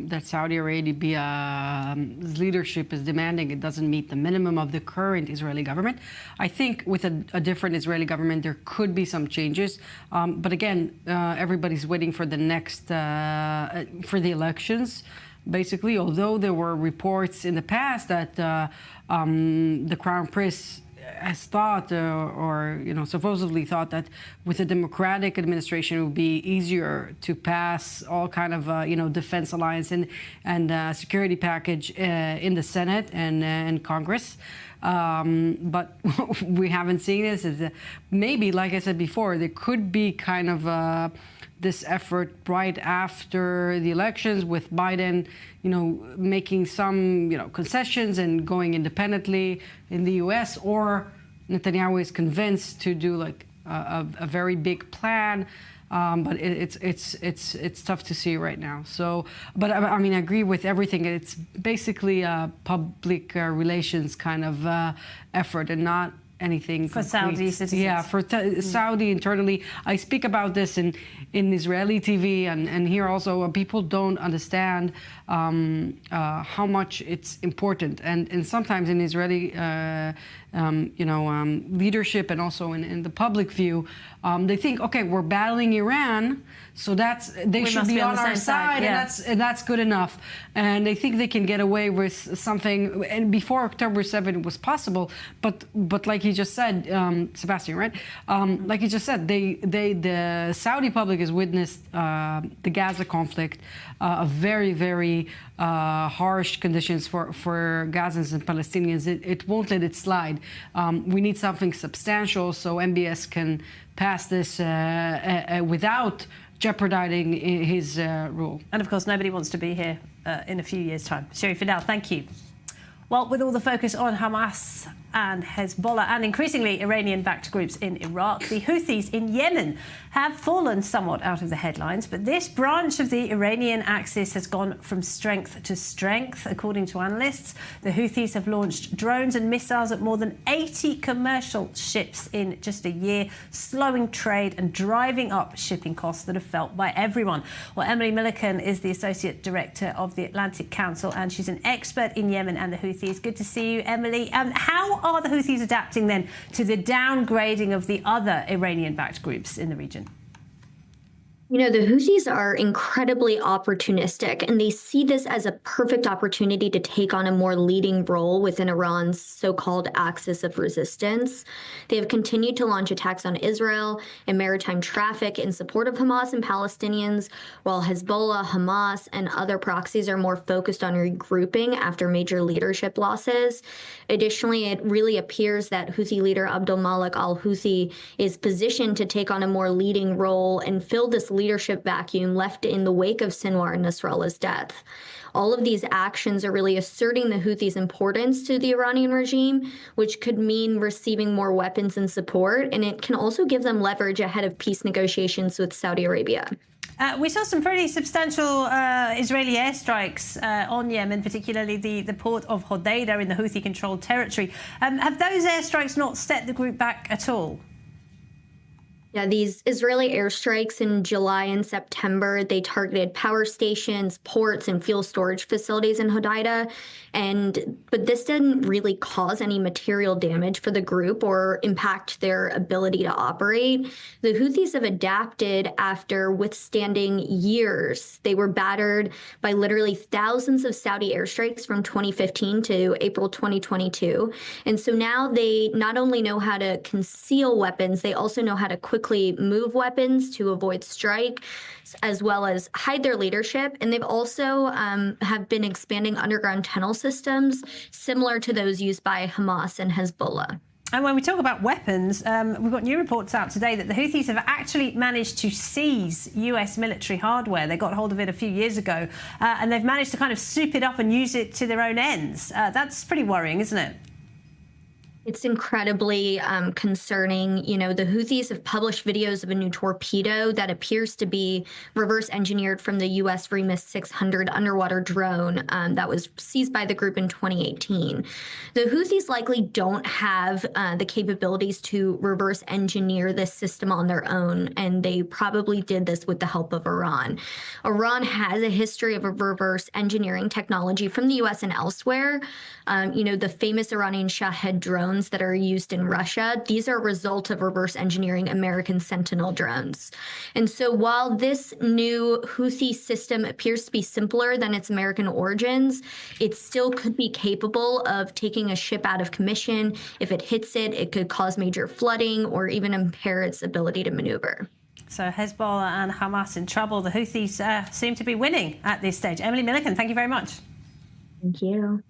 that Saudi Arabia's leadership is demanding, it doesn't meet the minimum of the current Israeli government. I think with a different Israeli government, there could be some changes. But again, everybody's waiting for the next, for the elections, basically, although there were reports in the past that the Crown Prince has thought, or supposedly thought, that with a democratic administration it would be easier to pass all kind of defense alliance and security package in the Senate and Congress. But we haven't seen this. Maybe, like I said before, there could be kind of this effort right after the elections, with Biden, making some, concessions and going independently in the U.S., or Netanyahu is convinced to do like a very big plan. But it's tough to see right now. So, but I mean, I agree with everything. It's basically a public relations kind of effort, and not anything for Saudi citizens. Yeah, for Saudi internally. I speak about this in Israeli TV and here also. People don't understand how much it's important, and sometimes in Israeli leadership and also in the public view, they think, okay, we're battling Iran, so they should be on our side, yeah. and that's good enough. And they think they can get away with something. And before October 7 it was possible, but like you just said, Sebastian, right? Like you just said, the Saudi public has witnessed the Gaza conflict, a very, very harsh conditions for Gazans and Palestinians. It won't let it slide. We need something substantial so MBS can pass this without jeopardizing his rule. And of course, nobody wants to be here in a few years' time. Shiri Fidel, thank you. Well, with all the focus on Hamas and Hezbollah, and increasingly Iranian-backed groups in Iraq. The Houthis in Yemen have fallen somewhat out of the headlines, but this branch of the Iranian axis has gone from strength to strength. According to analysts, the Houthis have launched drones and missiles at more than 80 commercial ships in just a year, slowing trade and driving up shipping costs that are felt by everyone. Well, Emily Milliken is the Associate Director of the Atlantic Council, and she's an expert in Yemen and the Houthis. Good to see you, Emily. How are the Houthis adapting then to the downgrading of the other Iranian-backed groups in the region? You know, the Houthis are incredibly opportunistic, and they see this as a perfect opportunity to take on a more leading role within Iran's so-called axis of resistance. They have continued to launch attacks on Israel and maritime traffic in support of Hamas and Palestinians, while Hezbollah, Hamas, and other proxies are more focused on regrouping after major leadership losses. Additionally, it really appears that Houthi leader Abdul Malik al-Houthi is positioned to take on a more leading role and fill this leadership vacuum left in the wake of Sinwar and Nasrallah's death. All of these actions are really asserting the Houthis' importance to the Iranian regime, which could mean receiving more weapons and support, and it can also give them leverage ahead of peace negotiations with Saudi Arabia. We saw some pretty substantial Israeli airstrikes on Yemen, particularly the port of Hodeidah in the Houthi-controlled territory. Have those airstrikes not set the group back at all? Yeah, these Israeli airstrikes in July and September, they targeted power stations, ports, and fuel storage facilities in Hodeidah. But this didn't really cause any material damage for the group or impact their ability to operate. The Houthis have adapted after withstanding years. They were battered by literally thousands of Saudi airstrikes from 2015 to April 2022. And so now they not only know how to conceal weapons, they also know how to quickly move weapons to avoid strike, as well as hide their leadership. And they've also have been expanding underground tunnel systems similar to those used by Hamas and Hezbollah. And when we talk about weapons, we've got new reports out today that the Houthis have actually managed to seize US military hardware. They got hold of it a few years ago, and they've managed to kind of soup it up and use it to their own ends. That's pretty worrying, isn't it? It's incredibly concerning. You know, the Houthis have published videos of a new torpedo that appears to be reverse engineered from the U.S. Remus 600 underwater drone that was seized by the group in 2018. The Houthis likely don't have the capabilities to reverse engineer this system on their own, and they probably did this with the help of Iran. Iran has a history of a reverse engineering technology from the U.S. and elsewhere. You know, the famous Iranian Shahed drones that are used in Russia, these are a result of reverse engineering American Sentinel drones. And so while this new Houthi system appears to be simpler than its American origins, it still could be capable of taking a ship out of commission. If it hits it, it could cause major flooding or even impair its ability to maneuver. So Hezbollah and Hamas in trouble. The Houthis seem to be winning at this stage. Emily Milliken, thank you very much. Thank you.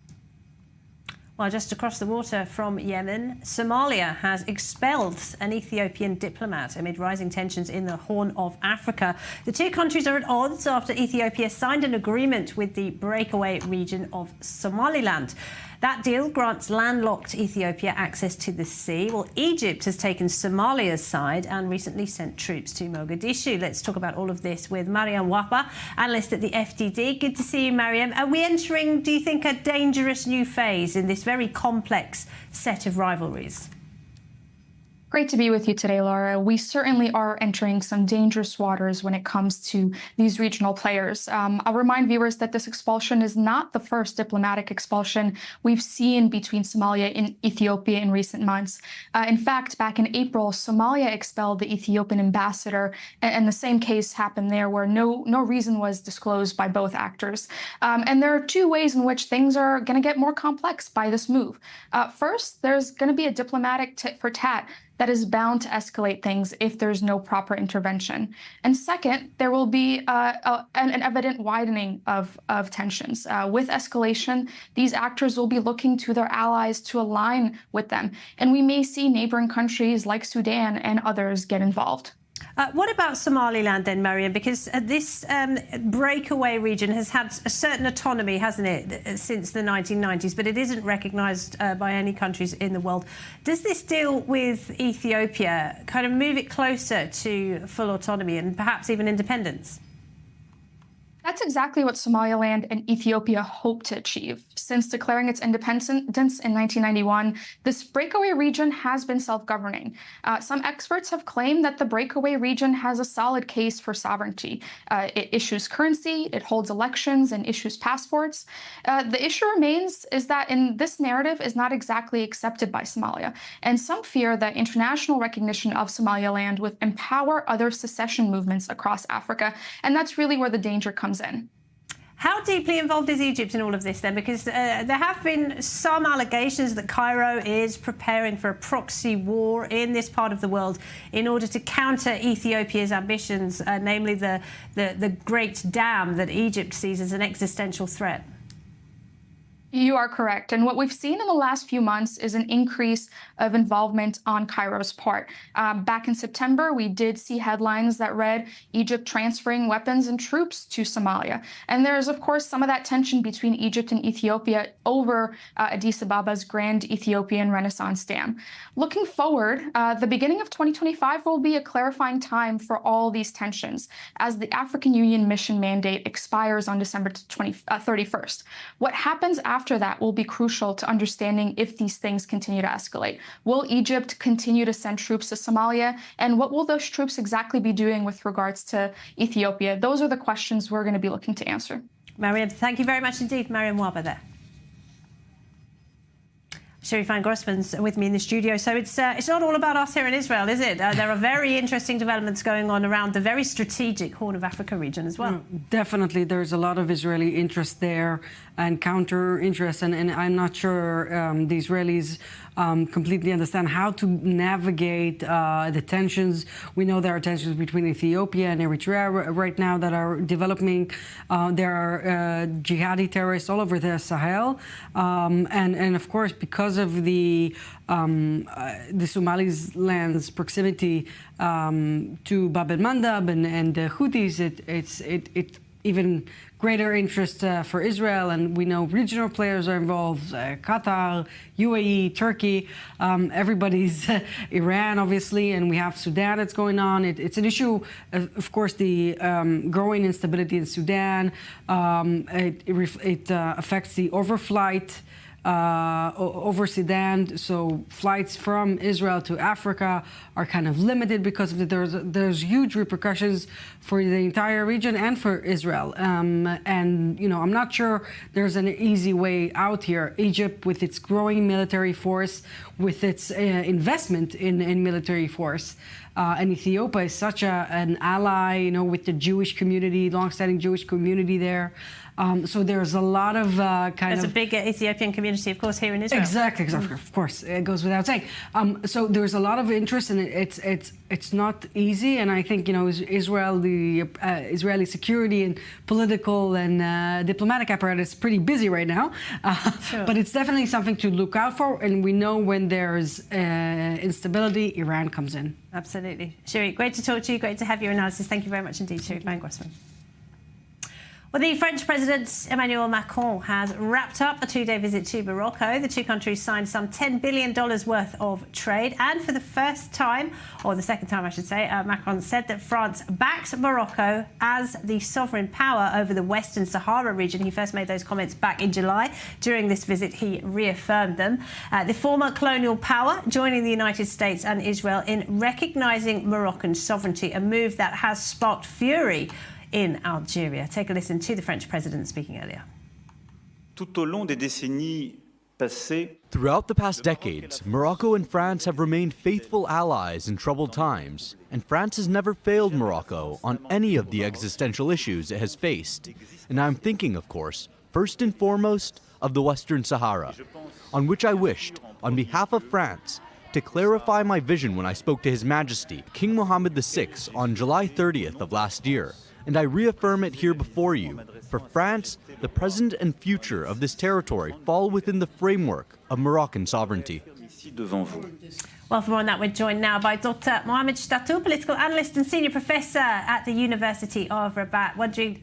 Well, just across the water from Yemen, Somalia has expelled an Ethiopian diplomat amid rising tensions in the Horn of Africa. The two countries are at odds after Ethiopia signed an agreement with the breakaway region of Somaliland. That deal grants landlocked Ethiopia access to the sea. Well, Egypt has taken Somalia's side and recently sent troops to Mogadishu. Let's talk about all of this with Mariam Wapa, analyst at the FDD. Good to see you, Mariam. Are we entering, do you think, a dangerous new phase in this very complex set of rivalries? Great to be with you today, Laura. We certainly are entering some dangerous waters when it comes to these regional players. I'll remind viewers that this expulsion is not the first diplomatic expulsion we've seen between Somalia and Ethiopia in recent months. In fact, back in April, Somalia expelled the Ethiopian ambassador, and the same case happened there where no reason was disclosed by both actors. And there are two ways in which things are going to get more complex by this move. First, there's going to be a diplomatic tit for tat that is bound to escalate things if there's no proper intervention. And second, there will be an evident widening of tensions. With escalation, these actors will be looking to their allies to align with them. And we may see neighboring countries like Sudan and others get involved. What about Somaliland then, Mariam? Because this breakaway region has had a certain autonomy, hasn't it, since the 1990s, but it isn't recognised by any countries in the world. Does this deal with Ethiopia kind of move it closer to full autonomy and perhaps even independence? That's exactly what Somaliland and Ethiopia hope to achieve. Since declaring its independence in 1991, this breakaway region has been self-governing. Some experts have claimed that the breakaway region has a solid case for sovereignty. It issues currency, it holds elections, and issues passports. The issue remains is that this narrative is not exactly accepted by Somalia, and some fear that international recognition of Somaliland would empower other secession movements across Africa, and that's really where the danger comes in. How deeply involved is Egypt in all of this then? Because there have been some allegations that Cairo is preparing for a proxy war in this part of the world in order to counter Ethiopia's ambitions, namely the Great Dam that Egypt sees as an existential threat. You are correct. And what we've seen in the last few months is an increase of involvement on Cairo's part. Back in September, we did see headlines that read Egypt transferring weapons and troops to Somalia. And there's, of course, some of that tension between Egypt and Ethiopia over Addis Ababa's Grand Ethiopian Renaissance Dam. Looking forward, the beginning of 2025 will be a clarifying time for all these tensions as the African Union mission mandate expires on December 31st. What happens after that will be crucial to understanding if these things continue to escalate. Will Egypt continue to send troops to Somalia? And what will those troops exactly be doing with regards to Ethiopia? Those are the questions we're going to be looking to answer. Mariam, thank you very much indeed. Mariam Waba there. Shiri Van-Grossman's with me in the studio. So it's not all about us here in Israel, is it? There are very interesting developments going on around the very strategic Horn of Africa region as well. Definitely, there's a lot of Israeli interest there and counter interest, and I'm not sure the Israelis completely understand how to navigate the tensions. We know there are tensions between Ethiopia and Eritrea right now that are developing. There are jihadi terrorists all over the Sahel, and of course, because of the Somaliland's proximity to Bab el-Mandab and the Houthis, it even greater interest for Israel, and we know regional players are involved, Qatar, UAE, Turkey, everybody's Iran, obviously, and we have Sudan that's going on. It's an issue, of course, the growing instability in Sudan. It affects the overflight over Sudan, so flights from Israel to Africa are kind of limited because of there's huge repercussions for the entire region and for Israel. And you know, I'm not sure there's an easy way out here. Egypt, with its growing military force, with its investment in military force, and Ethiopia is such an ally, you know, with the Jewish community, long-standing Jewish community there. So there's a lot of There's a big Ethiopian community, of course, here in Israel. Exactly. Of course, it goes without saying. So there's a lot of interest, and it's not easy. And I think, you know, Israel, the Israeli security and political and diplomatic apparatus is pretty busy right now. Sure. But it's definitely something to look out for. And we know when there's instability, Iran comes in. Absolutely. Shiri, great to talk to you. Great to have your analysis. Thank you very much indeed, Shiri Van-Grossman. Well, the French President Emmanuel Macron has wrapped up a two-day visit to Morocco. The two countries signed some $10 billion worth of trade. And for the first time, or the second time I should say, Macron said that France backed Morocco as the sovereign power over the Western Sahara region. He first made those comments back in July. During this visit, he reaffirmed them. The former colonial power joining the United States and Israel in recognising Moroccan sovereignty, a move that has sparked fury in Algeria. Take a listen to the French president speaking earlier. Throughout the past decades, Morocco and France have remained faithful allies in troubled times, and France has never failed Morocco on any of the existential issues it has faced. And I'm thinking, of course, first and foremost, of the Western Sahara, on which I wished, on behalf of France, to clarify my vision when I spoke to His Majesty, King Mohammed VI, on July 30th of last year. And I reaffirm it here before you. For France, the present and future of this territory fall within the framework of Moroccan sovereignty. Well, Well, for more on that, we're joined now by Dr. Mohamed Shtatou, political analyst and senior professor at the University of Rabat.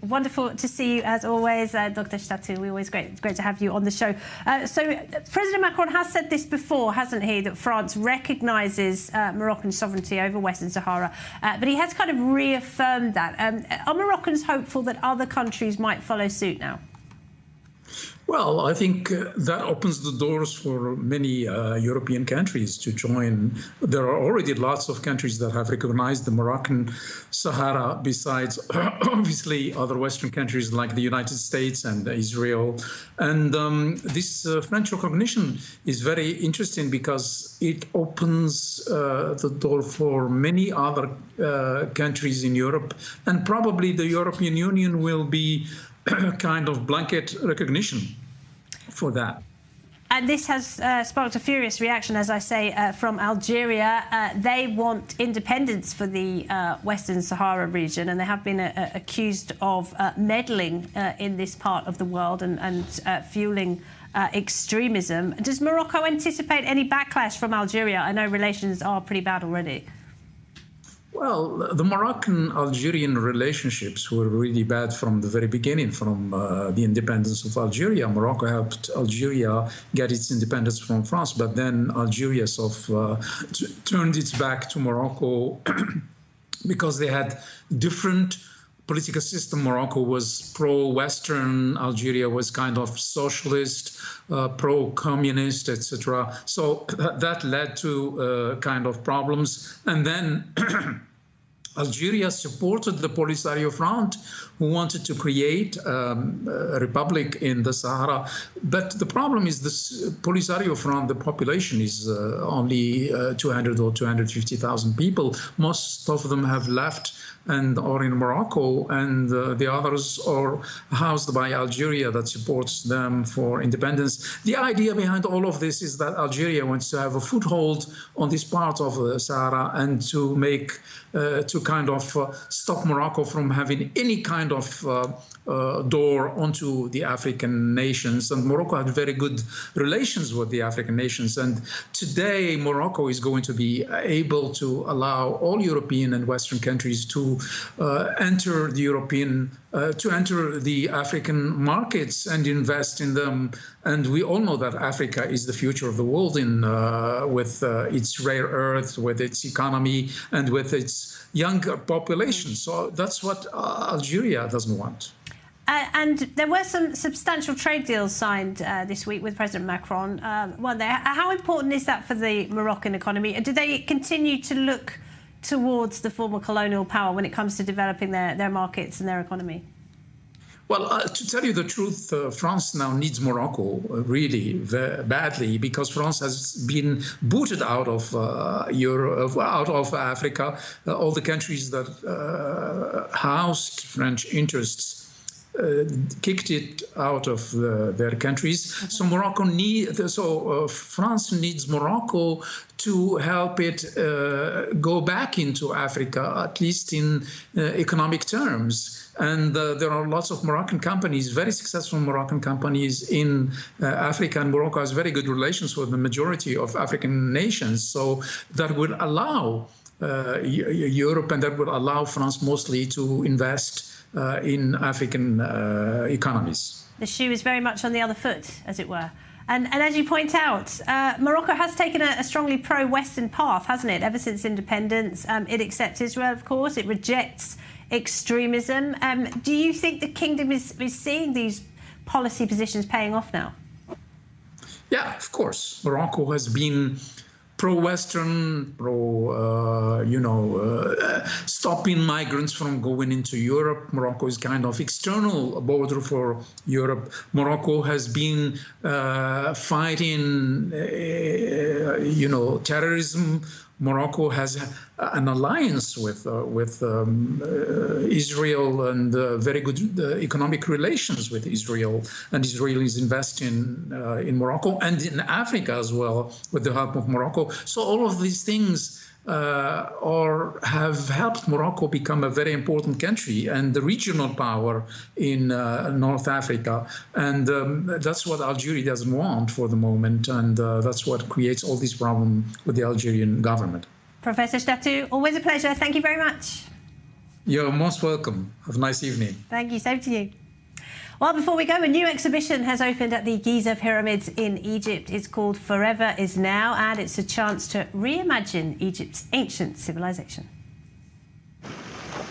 Wonderful to see you as always, Dr. Shtatou. We're always great to have you on the show. So President Macron has said this before, hasn't he, that France recognises Moroccan sovereignty over Western Sahara, but he has kind of reaffirmed that. Are Moroccans hopeful that other countries might follow suit now? Well, I think that opens the doors for many European countries to join. There are already lots of countries that have recognized the Moroccan Sahara, besides obviously other Western countries like the United States and Israel. And this French recognition is very interesting because it opens the door for many other countries in Europe. And probably the European Union will be kind of blanket recognition for that. And this has sparked a furious reaction, as I say, from Algeria. They want independence for the Western Sahara region, and they have been accused of meddling in this part of the world and fueling extremism. Does Morocco anticipate any backlash from Algeria? I know relations are pretty bad already. Well, the Moroccan-Algerian relationships were really bad from the very beginning, from the independence of Algeria. Morocco helped Algeria get its independence from France, but then Algeria sort of turned its back to Morocco because they had different political system. Morocco was pro-Western, Algeria was kind of socialist, pro-communist, etc. So that led to kind of problems. And then Algeria supported the Polisario Front, who wanted to create a republic in the Sahara. But the problem is this Polisario Front, the population is only 200 or 250,000 people. Most of them have left and are in Morocco, and the others are housed by Algeria that supports them for independence. The idea behind all of this is that Algeria wants to have a foothold on this part of the Sahara and to make, to kind of stop Morocco from having any kind of door onto the African nations. And Morocco had very good relations with the African nations. And today, Morocco is going to be able to allow all European and Western countries to enter the African markets and invest in them. And we all know that Africa is the future of the world with its rare earth, with its economy, and with its young population. So that's what Algeria doesn't want. And there were some substantial trade deals signed this week with President Macron. How important is that for the Moroccan economy? Do they continue to look towards the former colonial power when it comes to developing their markets and their economy? Well, to tell you the truth, France now needs Morocco really badly, because France has been booted out of Europe, out of Africa. All the countries that housed French interests kicked it out of their countries. So France needs Morocco to help it go back into Africa, at least in economic terms. And there are lots of Moroccan companies, very successful Moroccan companies in Africa, and Morocco has very good relations with the majority of African nations. So that would allow Europe, and that would allow France mostly to invest in African economies. The shoe is very much on the other foot, as it were. And as you point out, Morocco has taken a strongly pro-Western path, hasn't it, ever since independence? It accepts Israel, of course. It rejects extremism. Do you think the kingdom is seeing these policy positions paying off now? Yeah, of course. Morocco has been pro-Western, stopping migrants from going into Europe. Morocco is kind of external border for Europe. Morocco has been fighting, terrorism. Morocco has an alliance with Israel and very good economic relations with Israel, and Israelis invest in Morocco and in Africa as well with the help of Morocco. So all of these things or have helped Morocco become a very important country and the regional power in North Africa. And that's what Algeria doesn't want for the moment. And that's what creates all these problems with the Algerian government. Professor Statou, always a pleasure. Thank you very much. You're most welcome. Have a nice evening. Thank you. Same to you. Well, before we go, a new exhibition has opened at the Giza pyramids in Egypt. It's called Forever is Now, and it's a chance to reimagine Egypt's ancient civilization.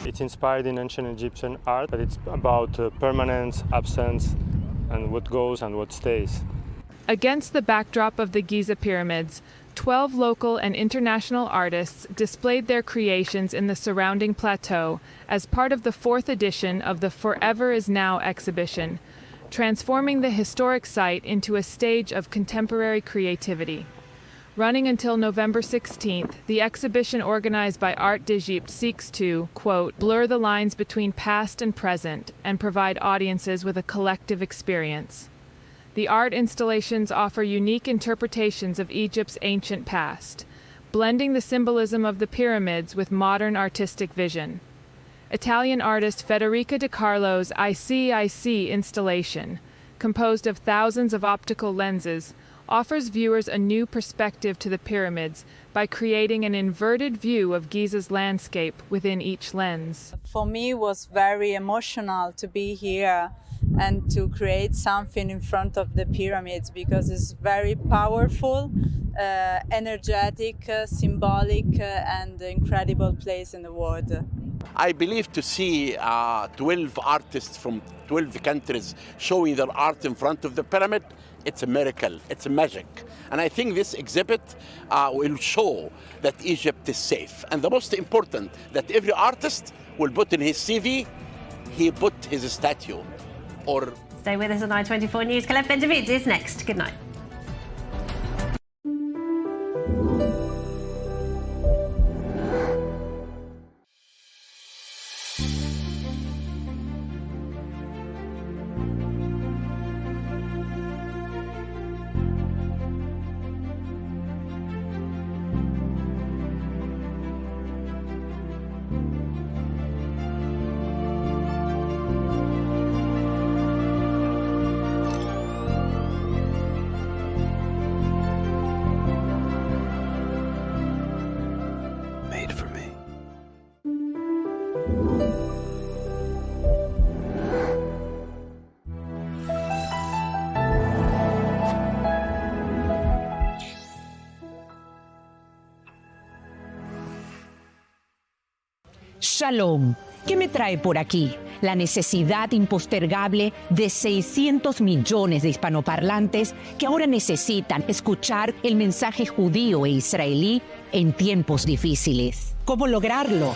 It's inspired in ancient Egyptian art, but it's about permanence, absence, and what goes and what stays. Against the backdrop of the Giza pyramids, 12 local and international artists displayed their creations in the surrounding plateau as part of the 4th edition of the Forever is Now exhibition, transforming the historic site into a stage of contemporary creativity. Running until November 16th, the exhibition organized by Art d'Egypte seeks to, quote, blur the lines between past and present and provide audiences with a collective experience. The art installations offer unique interpretations of Egypt's ancient past, blending the symbolism of the pyramids with modern artistic vision. Italian artist Federica De Carlo's I See installation, composed of thousands of optical lenses, offers viewers a new perspective to the pyramids by creating an inverted view of Giza's landscape within each lens. For me, it was very emotional to be here and to create something in front of the pyramids because it's very powerful, energetic, symbolic, and incredible place in the world. I believe to see 12 artists from 12 countries showing their art in front of the pyramid, it's a miracle, it's a magic. And I think this exhibit will show that Egypt is safe. And the most important, that every artist will put in his CV, he put his statue. Or stay with us on I24 News. Khaled Ben-David is next. Good night. Shalom. ¿Qué me trae por aquí? La necesidad impostergable de 600 millones de hispanoparlantes que ahora necesitan escuchar el mensaje judío e israelí en tiempos difíciles. ¿Cómo lograrlo?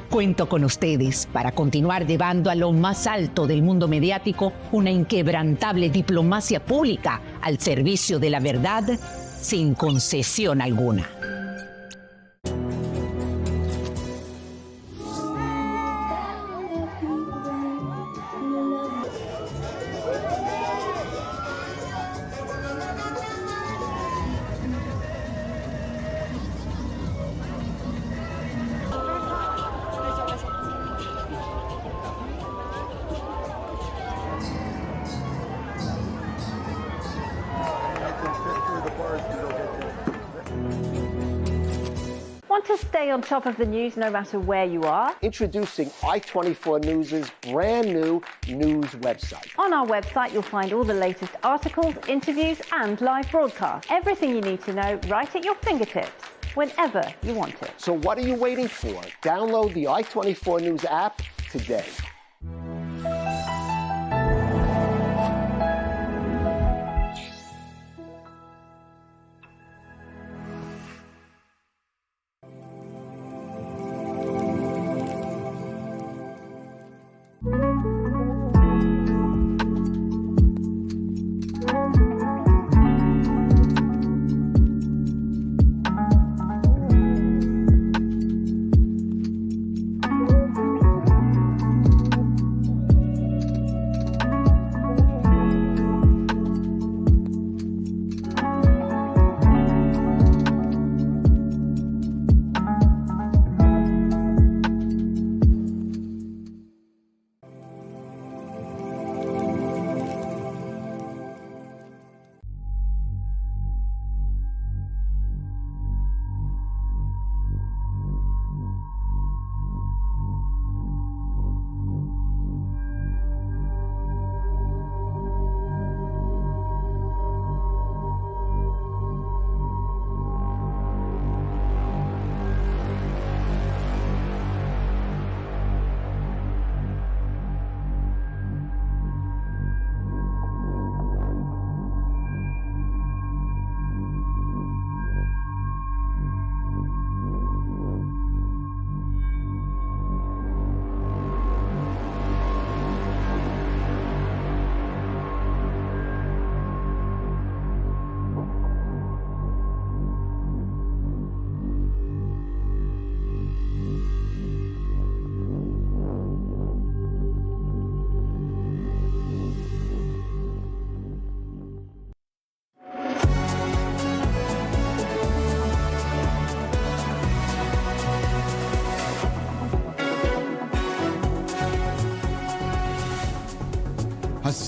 Cuento con ustedes para continuar llevando a lo más alto del mundo mediático una inquebrantable diplomacia pública al servicio de la verdad sin concesión alguna. Want to stay on top of the news no matter where you are? Introducing I24 News' brand new news website. On our website, you'll find all the latest articles, interviews, and live broadcasts. Everything you need to know right at your fingertips, whenever you want it. So what are you waiting for? Download the I24 News app today.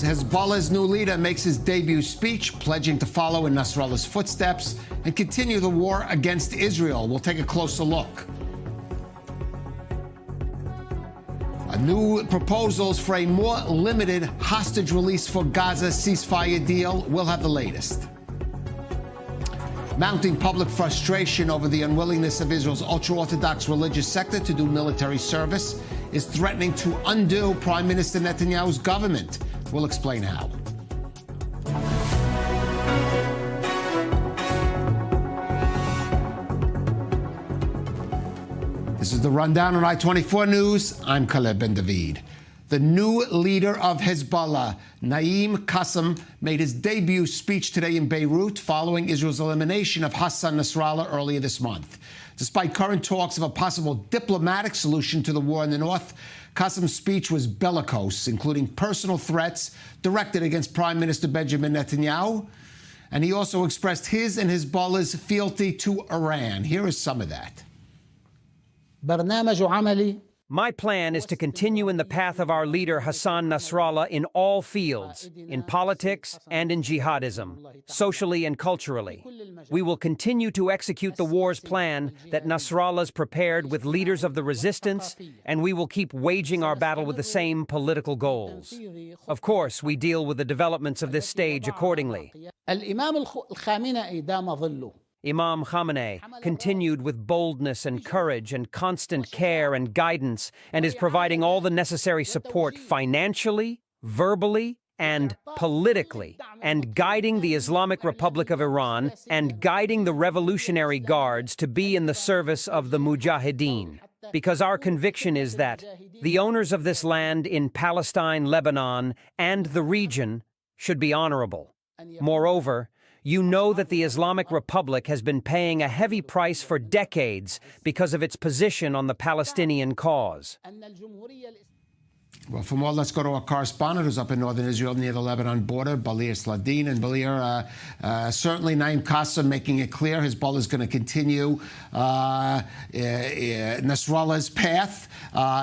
Hezbollah's new leader makes his debut speech, pledging to follow in Nasrallah's footsteps and continue the war against Israel. We'll take a closer look. New proposals for a more limited hostage release for Gaza ceasefire deal. We'll have the latest. Mounting public frustration over the unwillingness of Israel's ultra-Orthodox religious sector to do military service is threatening to undo Prime Minister Netanyahu's government. We'll explain how. This is the Rundown on I-24 News. I'm Caleb Ben-David. The new leader of Hezbollah, Naim Qassem, made his debut speech today in Beirut following Israel's elimination of Hassan Nasrallah earlier this month. Despite current talks of a possible diplomatic solution to the war in the north, Qassem's speech was bellicose, including personal threats directed against Prime Minister Benjamin Netanyahu. And he also expressed his and Hezbollah's fealty to Iran. Here is some of that. My plan is to continue in the path of our leader Hassan Nasrallah in all fields, in politics and in jihadism, socially and culturally. We will continue to execute the war's plan that Nasrallah's prepared with leaders of the resistance, and we will keep waging our battle with the same political goals. Of course, we deal with the developments of this stage accordingly. Imam Khamenei continued with boldness and courage and constant care and guidance, and is providing all the necessary support financially, verbally, and politically, and guiding the Islamic Republic of Iran and guiding the Revolutionary Guards to be in the service of the Mujahideen. Because our conviction is that the owners of this land in Palestine, Lebanon, and the region should be honorable. Moreover, you know that the Islamic Republic has been paying a heavy price for decades because of its position on the Palestinian cause. Well, for more, let's go to our correspondent who's up in northern Israel near the Lebanon border, Balir Sladin. And Balir, certainly Naim Qassem making it clear Hezbollah is going to continue Nasrallah's path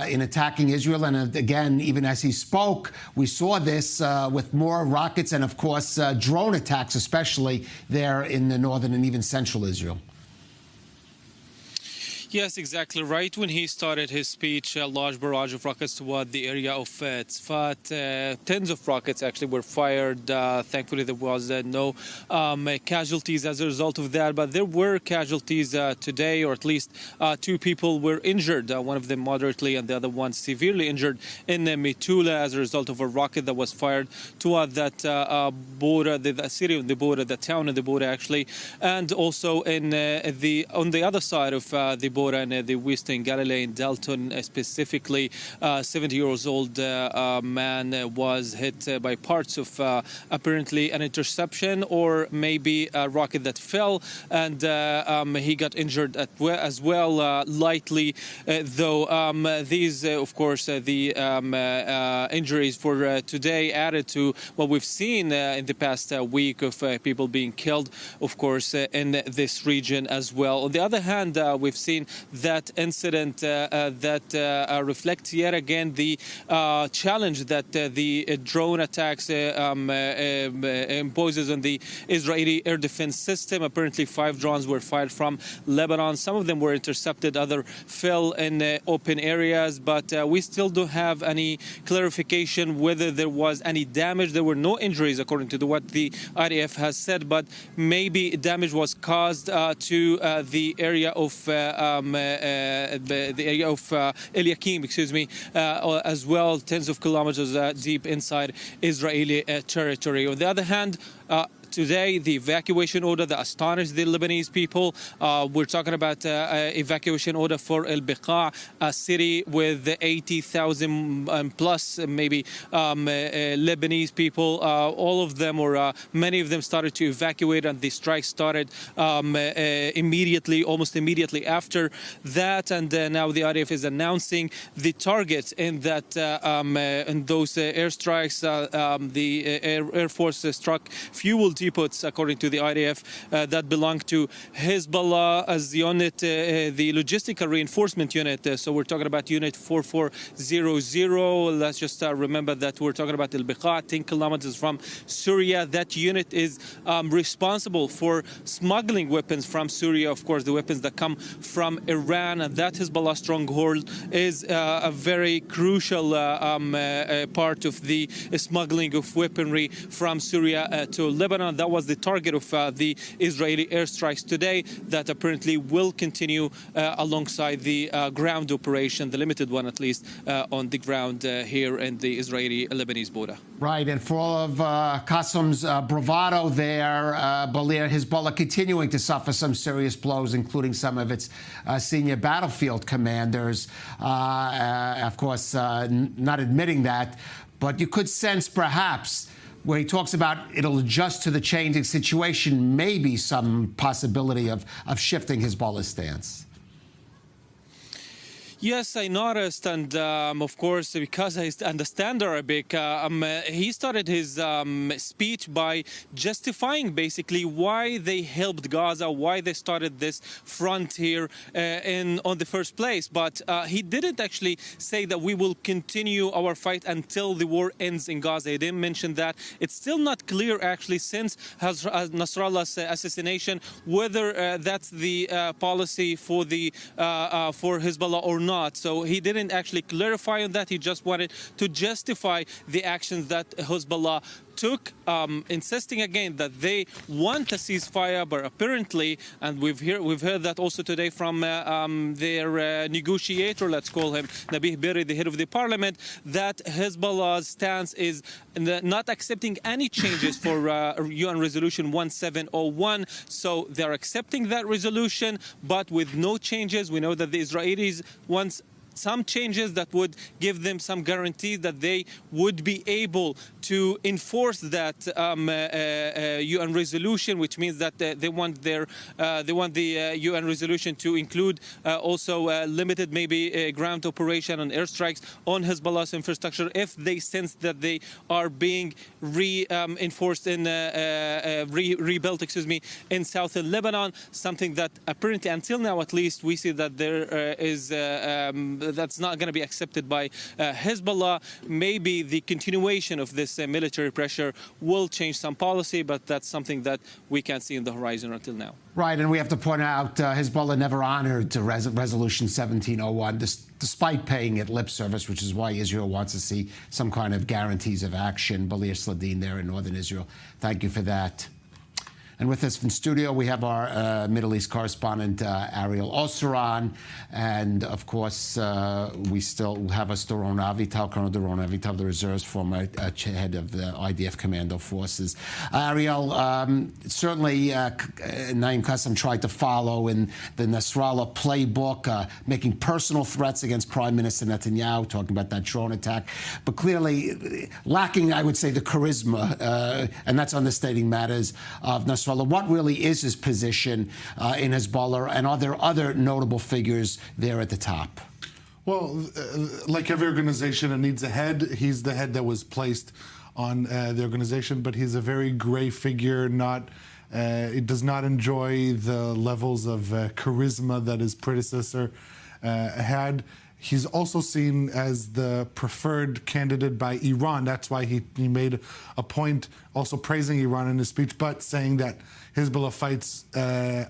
in attacking Israel. And again, even as he spoke, we saw this with more rockets and, of course, drone attacks, especially there in the northern and even central Israel. Yes, exactly right. When he started his speech, a large barrage of rockets toward the area of Tzfat. Tens of rockets actually were fired. Thankfully, there was no casualties as a result of that. But there were casualties today, or at least 2 people were injured. One of them moderately and the other one severely injured in Metula as a result of a rocket that was fired toward that border, the city on the border, the town on the border actually. And also in on the other side of the border, in the western Galilee, in Dalton specifically, 70-year-old man was hit by parts of apparently an interception or maybe a rocket that fell, and he got injured as well, lightly, though these, of course, the injuries for today added to what we've seen in the past week of people being killed, of course, in this region as well. On the other hand, we've seen that incident that reflects yet again the challenge that the drone attacks imposes on the Israeli air defense system. Apparently 5 drones were fired from Lebanon. Some of them were intercepted, others fell in open areas, but we still don't have any clarification whether there was any damage. There were no injuries according to what the IDF has said, but maybe damage was caused to the area of Eliakim, as well, tens of kilometers deep inside Israeli territory. On the other hand, today, the evacuation order that astonished the Lebanese people. We're talking about evacuation order for El Beqa, a city with 80,000 plus maybe Lebanese people. All of them, or many of them, started to evacuate, and the strike started immediately, almost immediately after that. And now the IDF is announcing the targets in that in those airstrikes. The Air Force struck fuel seaports, according to the IDF, that belong to Hezbollah as the unit, the logistical reinforcement unit. So we're talking about Unit 4400. Let's just remember that we're talking about Al-Biqa, 10 kilometers from Syria. That unit is responsible for smuggling weapons from Syria, of course, the weapons that come from Iran. And that Hezbollah stronghold is a very crucial part of the smuggling of weaponry from Syria to Lebanon. That was the target of the Israeli airstrikes today that apparently will continue alongside the ground operation, the limited one at least, on the ground here in the Israeli-Lebanese border. Right, and for all of Qassem's bravado there, Balir, Hezbollah continuing to suffer some serious blows, including some of its senior battlefield commanders, of course, not admitting that, but you could sense perhaps where he talks about it'll adjust to the changing situation, maybe some possibility of shifting Hezbollah's stance. Yes, I noticed, and of course, because I understand Arabic, he started his speech by justifying basically why they helped Gaza, why they started this front here on the first place. But he didn't actually say that we will continue our fight until the war ends in Gaza. He didn't mention that. It's still not clear, actually, since Nasrallah's assassination, whether that's the policy for Hezbollah or not. So he didn't actually clarify on that. He just wanted to justify the actions that Hezbollah took, insisting again that they want a ceasefire, but apparently, and we've heard that also today from their negotiator, let's call him Nabih Berri, the head of the parliament, that Hezbollah's stance is not accepting any changes for UN Resolution 1701. So they're accepting that resolution, but with no changes. We know that the Israelis want some changes that would give them some guarantee that they would be able to enforce that UN resolution, which means that they want the UN resolution to include also limited maybe ground operation and airstrikes on Hezbollah's infrastructure if they sense that they are being reinforced in rebuilt, in southern Lebanon. Something that apparently until now, at least, we see that there is that's not going to be accepted by Hezbollah. Maybe the continuation of this military pressure will change some policy, but that's something that we can't see in the horizon until now. Right, and we have to point out Hezbollah never honored Resolution 1701, despite paying it lip service, which is why Israel wants to see some kind of guarantees of action. Balir Sladin there in northern Israel. Thank you for that. And with us from studio, we have our Middle East correspondent, Ariel Osseran. And, of course, we still have us Doron Avital, Colonel Doron Avital, the reserves, former head of the IDF Commando Forces. Ariel, certainly Naim Qassem tried to follow in the Nasrallah playbook, making personal threats against Prime Minister Netanyahu, talking about that drone attack, but clearly lacking, I would say, the charisma, and that's understating matters, of Nasrallah. What really is his position in Hezbollah, and are there other notable figures there at the top? Well, like every organization, it needs a head. He's the head that was placed on the organization, but he's a very gray figure. It does not enjoy the levels of charisma that his predecessor had. He's also seen as the preferred candidate by Iran. That's why he made a point also praising Iran in his speech, but saying that Hezbollah fights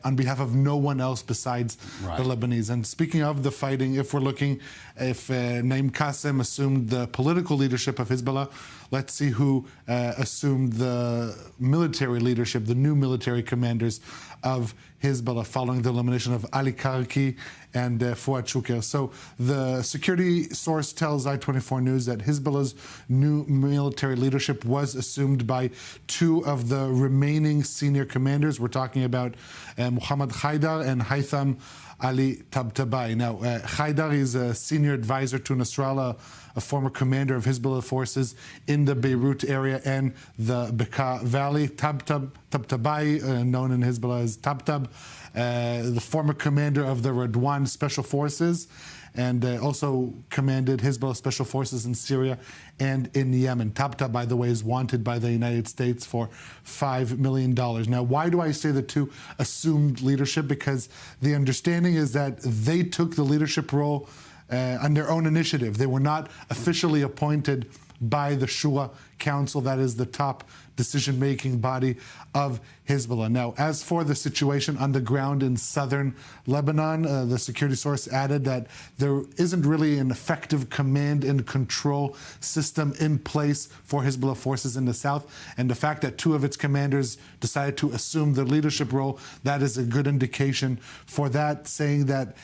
on behalf of no one else besides the Lebanese. And speaking of the fighting, if Naim Qassem assumed the political leadership of Hezbollah, let's see who assumed the military leadership, the new military commanders of Hezbollah following the elimination of Ali Karki and Fouad Shukr. So the security source tells I-24 News that Hezbollah's new military leadership was assumed by two of the remaining senior commanders. We're talking about Muhammad Haidar and Haytham Ali Tabtabai. Now, Haidar is a senior advisor to Nasrallah, a former commander of Hezbollah forces in the Beirut area and the Bekaa Valley. Tabtabai, known in Hezbollah as Tabtab, the former commander of the Radwan Special Forces. and also commanded Hezbollah special forces in Syria and in Yemen. Tabta, by the way, is wanted by the United States for $5 million. Now, why do I say the two assumed leadership? Because the understanding is that they took the leadership role on their own initiative. They were not officially appointed by the Shura Council, that is the top decision-making body of Hezbollah. Now, as for the situation on the ground in southern Lebanon, the security source added that there isn't really an effective command and control system in place for Hezbollah forces in the south, and the fact that two of its commanders decided to assume the leadership role, that is a good indication for that, saying that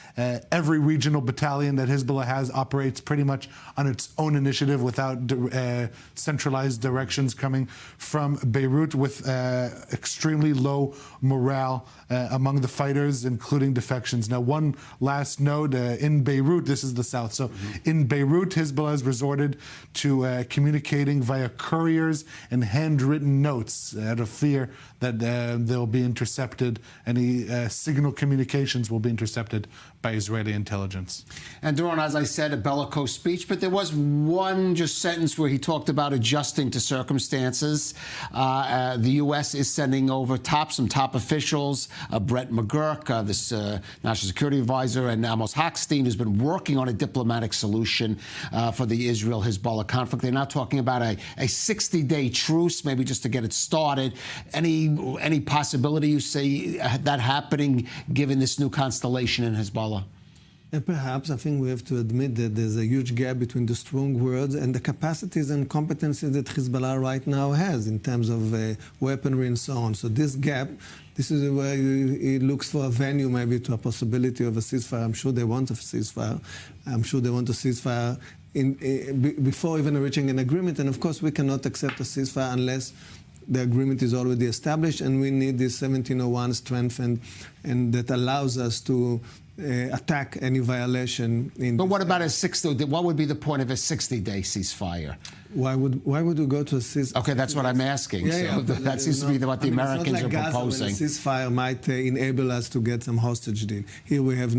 every regional battalion that Hezbollah has operates pretty much on its own initiative without centralized directions coming from Beirut, with extremely low morale among the fighters, including defections. Now, one last note, in Beirut, this is the south, so in Beirut, Hezbollah has resorted to communicating via couriers and handwritten notes out of fear that they'll be intercepted. Any signal communications will be intercepted by Israeli intelligence. And Doron, as I said, a bellicose speech, but there was one just sentence where he talked about adjusting to circumstances. The U.S. is sending over some top officials, Brett McGurk, this National Security Advisor, and Amos Hochstein, who's been working on a diplomatic solution for the Israel-Hezbollah conflict. They're now talking about a 60-day truce, maybe just to get it started. Any possibility you see that happening, given this new constellation in Hezbollah? And perhaps I think we have to admit that there's a huge gap between the strong words and the capacities and competencies that Hezbollah right now has in terms of weaponry and so on. So this gap, this is where it looks for a venue maybe to a possibility of a ceasefire. I'm sure they want a ceasefire. I'm sure they want a ceasefire before even reaching an agreement. And of course, we cannot accept a ceasefire unless the agreement is already established, and we need this 1701 strengthened, and that allows us to attack any violation. But what about a 60? What would be the point of a 60-day ceasefire? Why would we go to a ceasefire? Okay, that's what I'm asking. Yeah, so that seems to be what the Americans are proposing. A ceasefire might enable us to get some hostage deal. Here we have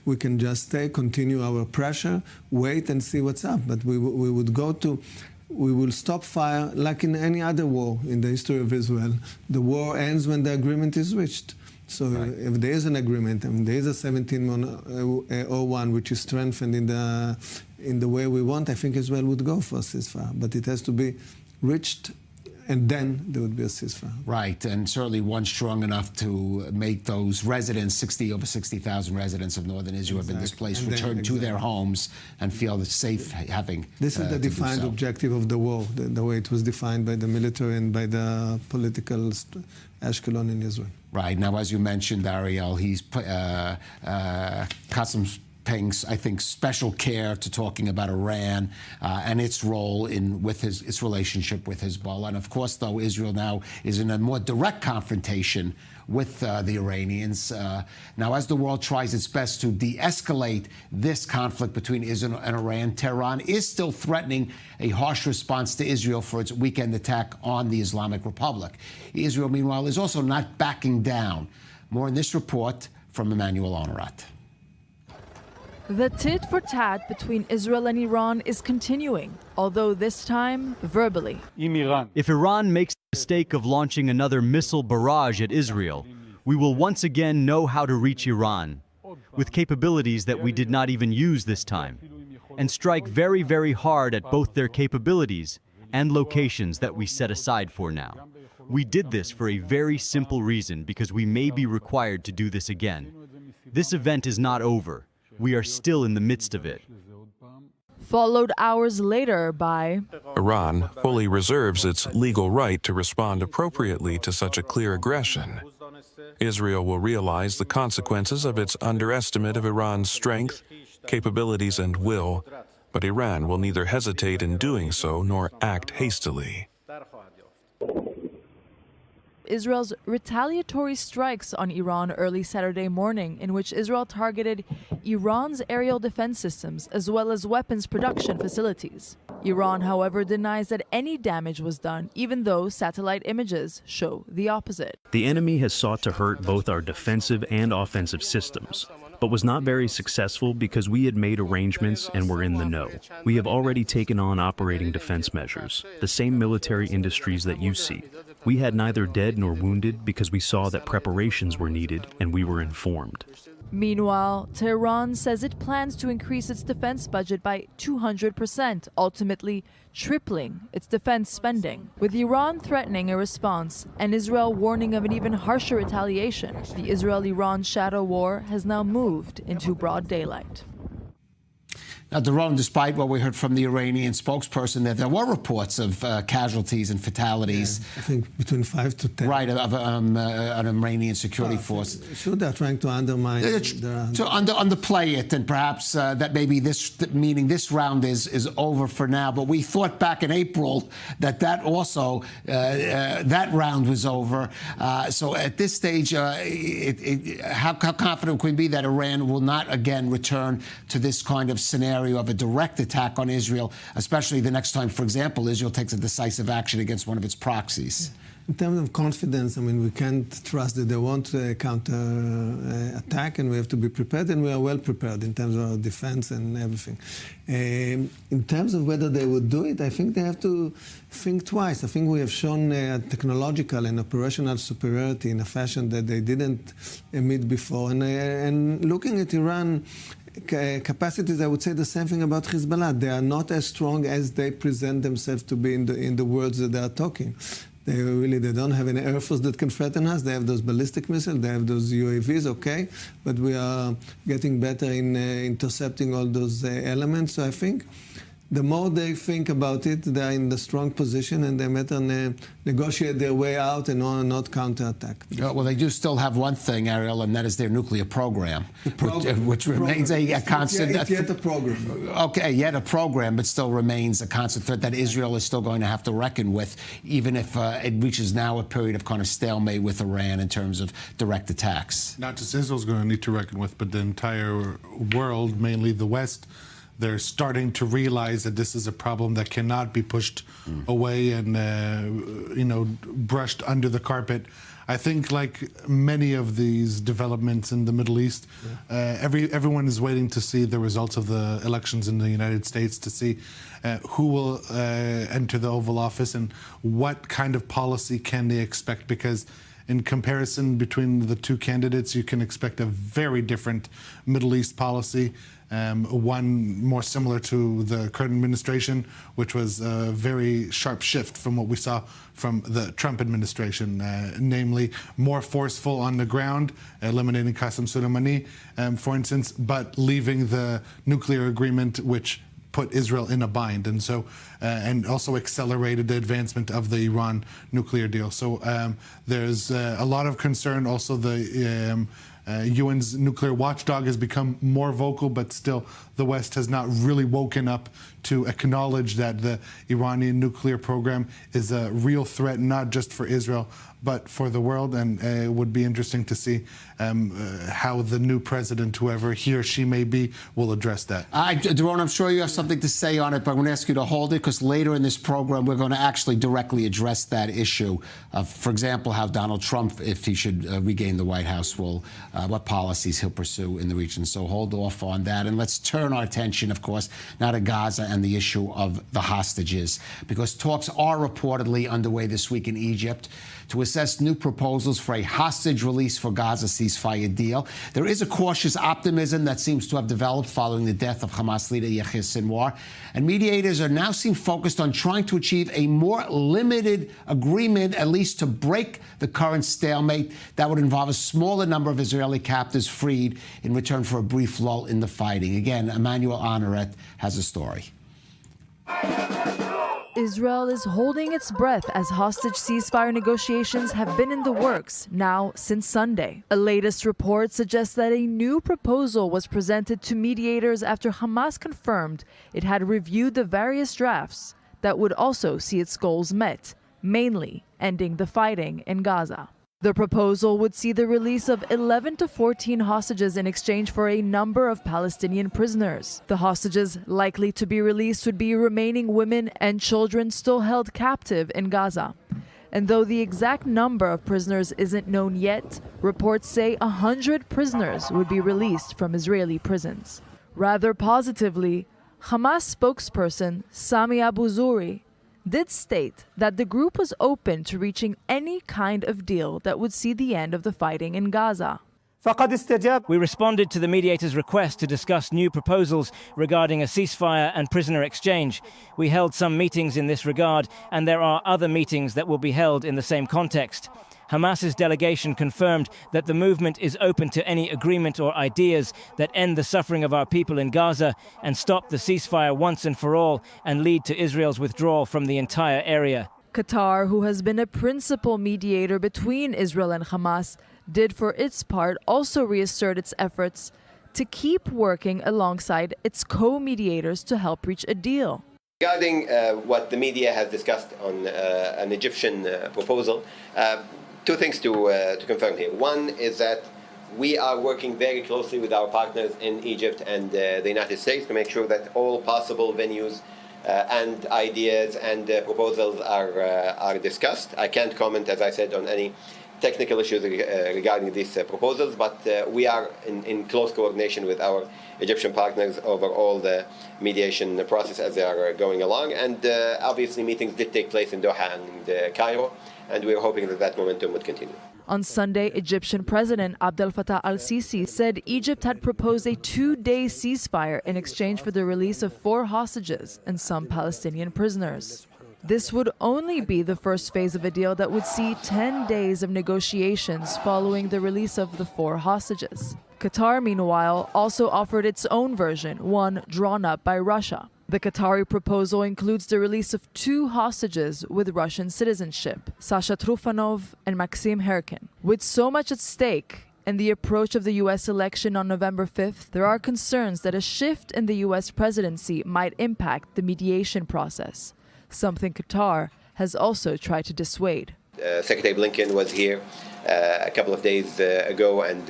we can just continue our pressure, wait and see what's up. But we will stop fire like in any other war in the history of Israel. The war ends when the agreement is reached. So if there is an agreement, and there is a 1701 which is strengthened in the way we want, I think Israel would go for a ceasefire. But it has to be reached, and then there would be a ceasefire. Right, and certainly one strong enough to make those residents, over 60,000 residents of northern Israel have been displaced, return to their homes and feel safe having This is the defined objective of the war, the way it was defined by the military and by the political Ashkelon in Israel. Right, now as you mentioned, Ariel, he's Qassem's paying, I think, special care to talking about Iran and its role with its relationship with Hezbollah. And of course, though, Israel now is in a more direct confrontation with the Iranians. Now, as the world tries its best to de-escalate this conflict between Israel and Iran, Tehran is still threatening a harsh response to Israel for its weekend attack on the Islamic Republic. Israel, meanwhile, is also not backing down. More in this report from Emmanuel Onorat. The tit-for-tat between Israel and Iran is continuing, although this time verbally. If Iran makes the mistake of launching another missile barrage at Israel, we will once again know how to reach Iran, with capabilities that we did not even use this time, and strike very, very hard at both their capabilities and locations that we set aside for now. We did this for a very simple reason, because we may be required to do this again. This event is not over. We are still in the midst of it. Followed hours later by Iran fully reserves its legal right to respond appropriately to such a clear aggression. Israel will realize the consequences of its underestimate of Iran's strength, capabilities, and will, but Iran will neither hesitate in doing so nor act hastily. Israel's retaliatory strikes on Iran early Saturday morning, in which Israel targeted Iran's aerial defense systems as well as weapons production facilities. Iran, however, denies that any damage was done, even though satellite images show the opposite. The enemy has sought to hurt both our defensive and offensive systems, but was not very successful because we had made arrangements and were in the know. We have already taken on operating defense measures, the same military industries that you see. We had neither dead nor wounded because we saw that preparations were needed and we were informed. Meanwhile, Tehran says it plans to increase its defense budget by 200%, ultimately tripling its defense spending. With Iran threatening a response and Israel warning of an even harsher retaliation, the Israel-Iran shadow war has now moved into broad daylight. Now, Doron, despite what we heard from the Iranian spokesperson, that there were reports of casualties and fatalities. Yeah, I think between 5 to 10. Right, of an Iranian security force. Sure, they're trying to undermine. To underplay it, and perhaps that maybe meaning this round is over for now. But we thought back in April that round was over. So at this stage, how confident can we be that Iran will not again return to this kind of scenario of a direct attack on Israel, especially the next time, for example, Israel takes a decisive action against one of its proxies? In terms of confidence, I mean, we can't trust that they won't counter-attack, and we have to be prepared, and we are well prepared in terms of our defense and everything. In terms of whether they would do it, I think they have to think twice. I think we have shown technological and operational superiority in a fashion that they didn't emit before. And looking at Iran capacities, I would say the same thing about Hezbollah. They are not as strong as they present themselves to be in the words that they are talking. They don't have any air force that can threaten us. They have those ballistic missiles, they have those UAVs, okay, but we are getting better in intercepting all those elements. So I think the more they think about it, they're in the strong position, and they better negotiate their way out and not counterattack. Well, they do still have one thing, Ariel, and that is their nuclear program, which remains a constant. It's yet a program. Okay, yet a program, but still remains a constant threat that Israel is still going to have to reckon with, even if it reaches now a period of kind of stalemate with Iran in terms of direct attacks. Not just Israel's going to need to reckon with, but the entire world, mainly the West. They're starting to realize that this is a problem that cannot be pushed away and, brushed under the carpet. I think, like many of these developments in the Middle East, everyone is waiting to see the results of the elections in the United States, to see who will enter the Oval Office and what kind of policy can they expect, because in comparison between the two candidates, you can expect a very different Middle East policy. One more similar to the current administration, which was a very sharp shift from what we saw from the Trump administration, namely more forceful on the ground, eliminating Qasem Soleimani, for instance, but leaving the nuclear agreement, which put Israel in a bind, and so and also accelerated the advancement of the Iran nuclear deal. So there's a lot of concern. Also, the UN's nuclear watchdog has become more vocal, but still the West has not really woken up to acknowledge that the Iranian nuclear program is a real threat, not just for Israel, but for the world. And it would be interesting to see how the new president, whoever he or she may be, will address that. Doron, I'm sure you have something to say on it, but I'm going to ask you to hold it, because later in this program, we're going to actually directly address that issue of, for example, how Donald Trump, if he should regain the White House, will what policies he'll pursue in the region. So hold off on that. And let's turn our attention, of course, now to Gaza and the issue of the hostages, because talks are reportedly underway this week in Egypt to assess new proposals for a hostage release for Gaza ceasefire deal. There is a cautious optimism that seems to have developed following the death of Hamas leader Yahya Sinwar, and mediators are now seen focused on trying to achieve a more limited agreement, at least to break the current stalemate that would involve a smaller number of Israeli captives freed in return for a brief lull in the fighting. Again, Emmanuel Honoret has a story. Israel is holding its breath as hostage ceasefire negotiations have been in the works now since Sunday. A latest report suggests that a new proposal was presented to mediators after Hamas confirmed it had reviewed the various drafts that would also see its goals met, mainly ending the fighting in Gaza. The proposal would see the release of 11 to 14 hostages in exchange for a number of Palestinian prisoners. The hostages likely to be released would be remaining women and children still held captive in Gaza. And though the exact number of prisoners isn't known yet, reports say 100 prisoners would be released from Israeli prisons. Rather positively, Hamas spokesperson Sami Abu Zuhri did state that the group was open to reaching any kind of deal that would see the end of the fighting in Gaza. We responded to the mediator's request to discuss new proposals regarding a ceasefire and prisoner exchange. We held some meetings in this regard, and there are other meetings that will be held in the same context. Hamas's delegation confirmed that the movement is open to any agreement or ideas that end the suffering of our people in Gaza and stop the ceasefire once and for all and lead to Israel's withdrawal from the entire area. Qatar, who has been a principal mediator between Israel and Hamas, did for its part also reassert its efforts to keep working alongside its co-mediators to help reach a deal. Regarding what the media has discussed on an Egyptian proposal, two things to confirm here. One is that we are working very closely with our partners in Egypt and the United States to make sure that all possible venues and ideas and proposals are discussed. I can't comment, as I said, on any technical issues regarding these proposals, but we are in close coordination with our Egyptian partners over all the mediation process as they are going along. And obviously meetings did take place in Doha and Cairo, and we are hoping that that momentum would continue. On Sunday, Egyptian President Abdel Fattah al-Sisi said Egypt had proposed a 2-day ceasefire in exchange for the release of 4 hostages and some Palestinian prisoners. This would only be the first phase of a deal that would see 10 days of negotiations following the release of the 4 hostages. Qatar, meanwhile, also offered its own version, one drawn up by Russia. The Qatari proposal includes the release of 2 hostages with Russian citizenship, Sasha Trufanov and Maxim Herkin. With so much at stake and the approach of the U.S. election on November 5th, there are concerns that a shift in the U.S. presidency might impact the mediation process, something Qatar has also tried to dissuade. Secretary Blinken was here a couple of days ago, and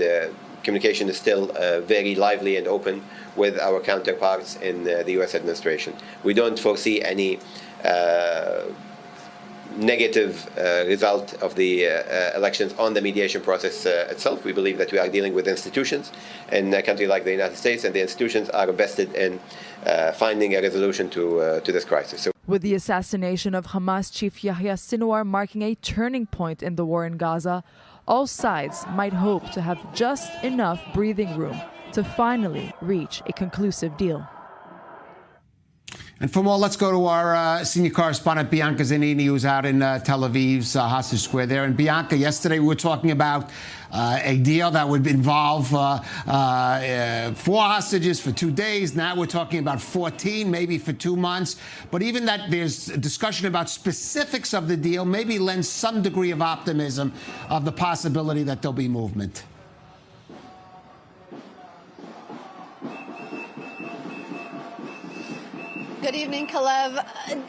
communication is still very lively and open with our counterparts in the U.S. administration. We don't foresee any negative result of the elections on the mediation process itself. We believe that we are dealing with institutions in a country like the United States, and the institutions are vested in finding a resolution to this crisis. So, with the assassination of Hamas chief Yahya Sinwar marking a turning point in the war in Gaza, all sides might hope to have just enough breathing room to finally reach a conclusive deal. And for more, let's go to our senior correspondent, Bianca Zanini, who's out in Tel Aviv's Hostage Square there. And Bianca, yesterday we were talking about a deal that would involve 4 hostages for 2 days. Now we're talking about 14, maybe for 2 months. But even that there's a discussion about specifics of the deal maybe lends some degree of optimism of the possibility that there'll be movement. Good evening, Kalev.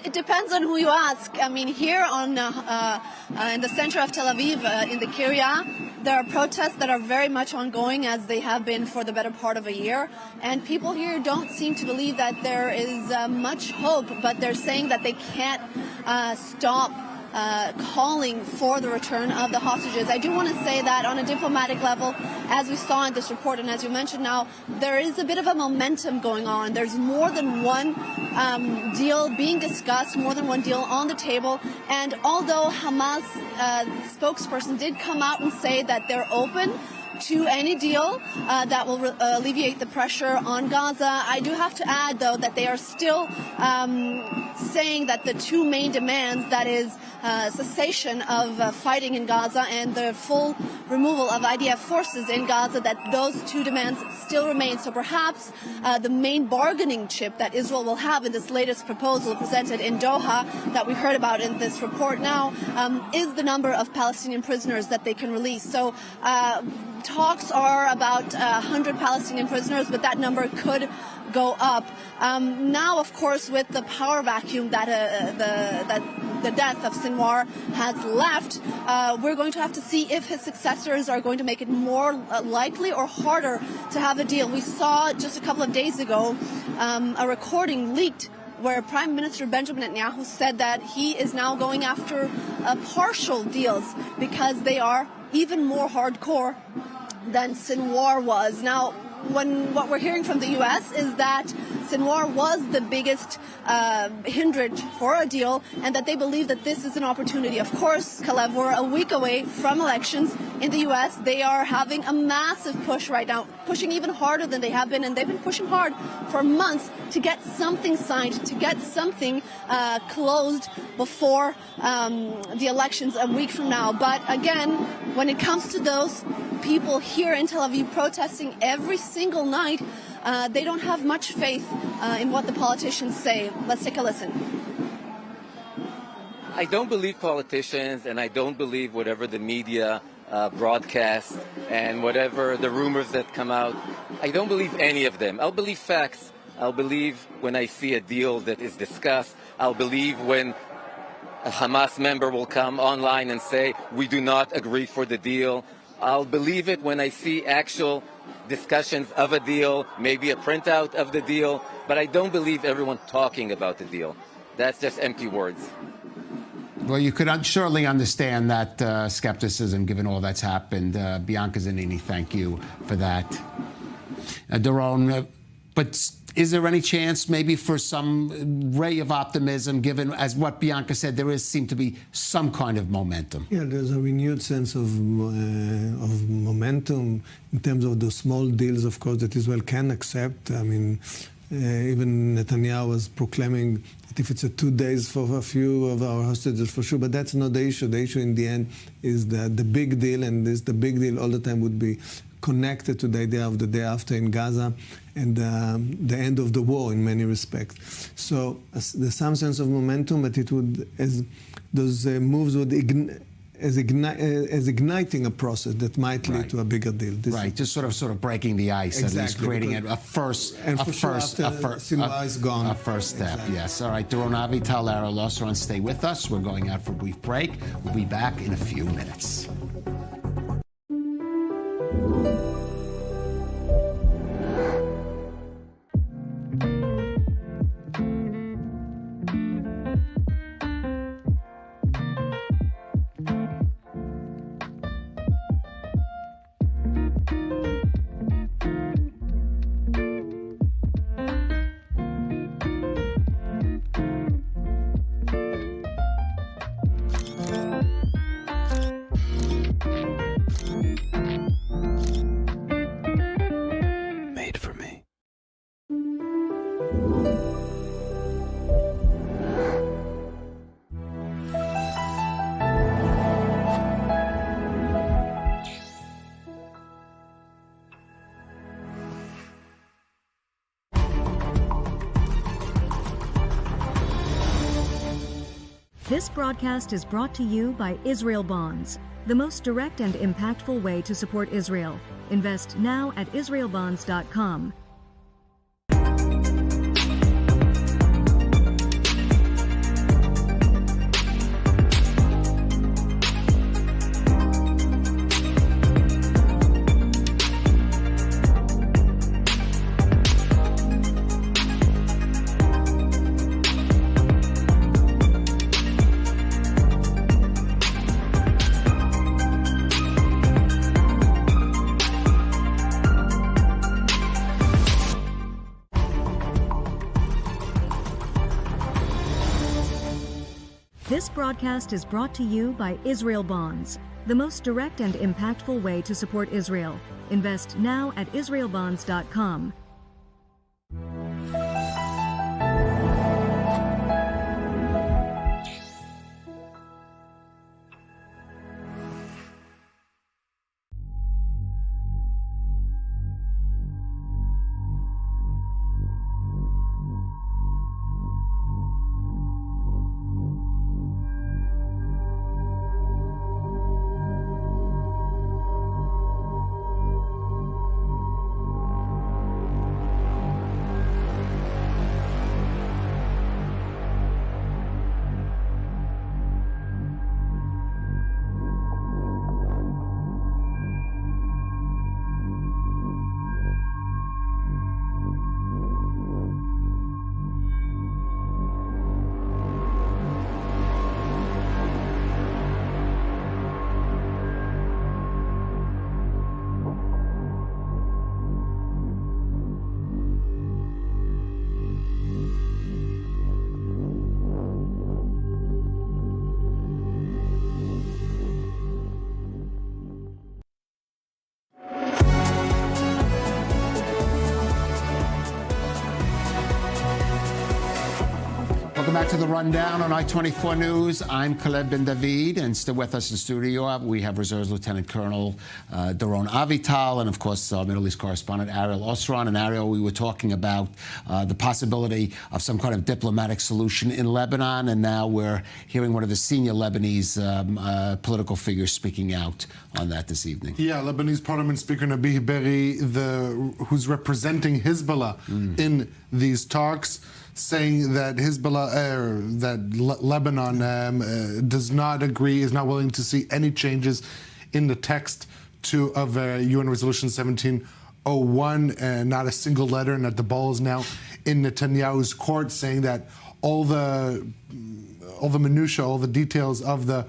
It depends on who you ask. I mean, here in the center of Tel Aviv, in the Kiryat, there are protests that are very much ongoing, as they have been for the better part of a year. And people here don't seem to believe that there is much hope, but they're saying that they can't stop calling for the return of the hostages. I do want to say that on a diplomatic level, as we saw in this report and as you mentioned now, there is a bit of a momentum going on. There's more than one deal being discussed, more than one deal on the table. And although Hamas spokesperson did come out and say that they're open to any deal that will alleviate the pressure on Gaza, I do have to add, though, that they are still saying that the 2 main demands, that is cessation of fighting in Gaza and the full removal of IDF forces in Gaza, that those 2 demands still remain. So perhaps the main bargaining chip that Israel will have in this latest proposal presented in Doha that we heard about in this report now is the number of Palestinian prisoners that they can release. So talks are about 100 Palestinian prisoners, but that number could go up. Now, of course, with the power vacuum that the death of Sinwar has left, we're going to have to see if his successors are going to make it more likely or harder to have a deal. We saw just a couple of days ago a recording leaked where Prime Minister Benjamin Netanyahu said that he is now going after partial deals because they are even more hardcore than Sinwar was. Now, what we're hearing from the U.S. is that Sinwar was the biggest hindrance for a deal, and that they believe that this is an opportunity. Of course, Kalev, we're a week away from elections in the U.S. They are having a massive push right now, pushing even harder than they have been, and they've been pushing hard for months to get something signed, to get something closed before the elections a week from now. But again, when it comes to those people here in Tel Aviv protesting every single night, they don't have much faith in what the politicians say. Let's take a listen. I don't believe politicians, and I don't believe whatever the media broadcasts and whatever the rumors that come out. I don't believe any of them. I'll believe facts. I'll believe when I see a deal that is discussed. I'll believe when a Hamas member will come online and say, we do not agree for the deal. I'll believe it when I see actual discussions of a deal, maybe a printout of the deal, but I don't believe everyone talking about the deal. That's just empty words. Well, you could surely understand that skepticism given all that's happened. Bianca Zanini, thank you for that. Doron, but is there any chance maybe for some ray of optimism, given, as what Bianca said, there seem to be some kind of momentum? Yeah, there's a renewed sense of momentum in terms of the small deals, of course, that Israel can accept. I mean, even Netanyahu was proclaiming that if it's 2 days for a few of our hostages, for sure, but that's not the issue. The issue in the end is the big deal, and the big deal all the time would be connected to the idea of the day after in Gaza and the end of the war in many respects. So there's some sense of momentum, but it would, as those moves would igniting a process that might lead to a bigger deal. Right, just sort of breaking the ice, exactly, at least creating a first step. Exactly. Yes. All right, Doron Avital, Lara Losron, stay with us. We're going out for a brief break. We'll be back in a few minutes. This broadcast is brought to you by Israel Bonds, the most direct and impactful way to support Israel. Invest now at israelbonds.com. This broadcast is brought to you by Israel Bonds, the most direct and impactful way to support Israel. Invest now at israelbonds.com. Welcome back to the Rundown on I-24 News. I'm Caleb Ben David, and still with us in studio, we have Reserves Lieutenant Colonel Doron Avital, and of course, our Middle East correspondent Ariel Osran. And Ariel, we were talking about the possibility of some kind of diplomatic solution in Lebanon, and now we're hearing one of the senior Lebanese political figures speaking out on that this evening. Yeah, Lebanese Parliament Speaker Nabih Berri, who's representing Hezbollah in these talks, saying that Hezbollah, Lebanon does not agree, is not willing to see any changes in the text of UN Resolution 1701, not a single letter, and that the ball is now in Netanyahu's court, saying that all the minutiae, all the details of the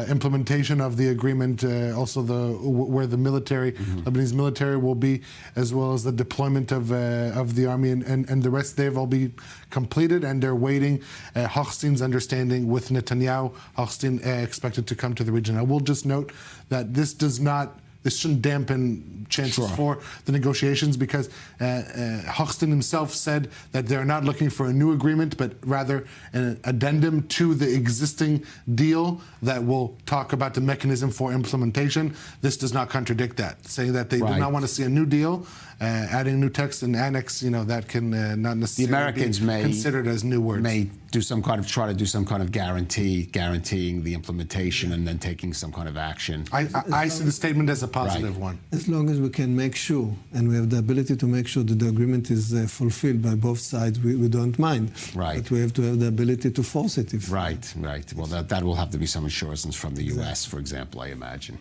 implementation of the agreement, also where the military, Lebanese military will be, as well as the deployment of the army and the rest, they've all been completed, and they're waiting Hochstein's understanding with Netanyahu. Hochstein expected to come to the region. I will just note that this shouldn't dampen chances for the negotiations, because Hochstein himself said that they're not looking for a new agreement, but rather an addendum to the existing deal that will talk about the mechanism for implementation. This does not contradict that, saying that they do not want to see a new deal, adding new text and annex, that can not necessarily the Americans be considered as new words. May try to do some kind of guaranteeing the implementation and then taking some kind of action. I see the statement as a positive one. As long as we can make sure, and we have the ability to make sure that the agreement is fulfilled by both sides, we don't mind. Right. But we have to have the ability to force it. Right. Well, that will have to be some assurances from the U.S., for example, I imagine.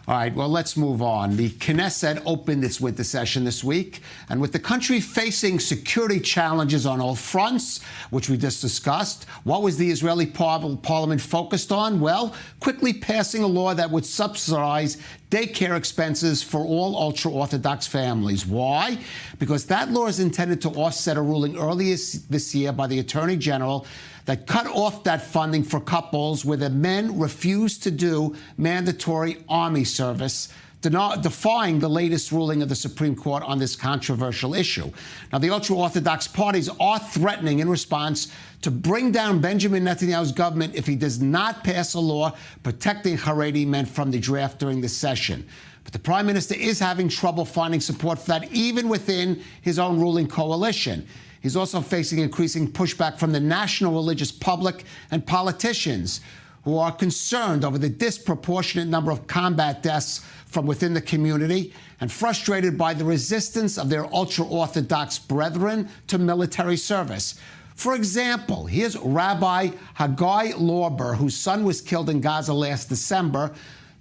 All right, well, let's move on. The Knesset opened its winter session this week, and with the country facing security challenges on all fronts, which we just discussed, what was the Israeli parliament focused on? Well, quickly passing a law that would subsidize daycare expenses for all ultra-Orthodox families. Why? Because that law is intended to offset a ruling earlier this year by the Attorney General that cut off that funding for couples where the men refused to do mandatory army service, defying the latest ruling of the Supreme Court on this controversial issue. Now, the ultra-Orthodox parties are threatening in response to bring down Benjamin Netanyahu's government if he does not pass a law protecting Haredi men from the draft during the session. But the Prime Minister is having trouble finding support for that, even within his own ruling coalition. He's also facing increasing pushback from the national religious public and politicians, who are concerned over the disproportionate number of combat deaths from within the community and frustrated by the resistance of their ultra-Orthodox brethren to military service. For example, here's Rabbi Haggai Lorber, whose son was killed in Gaza last December,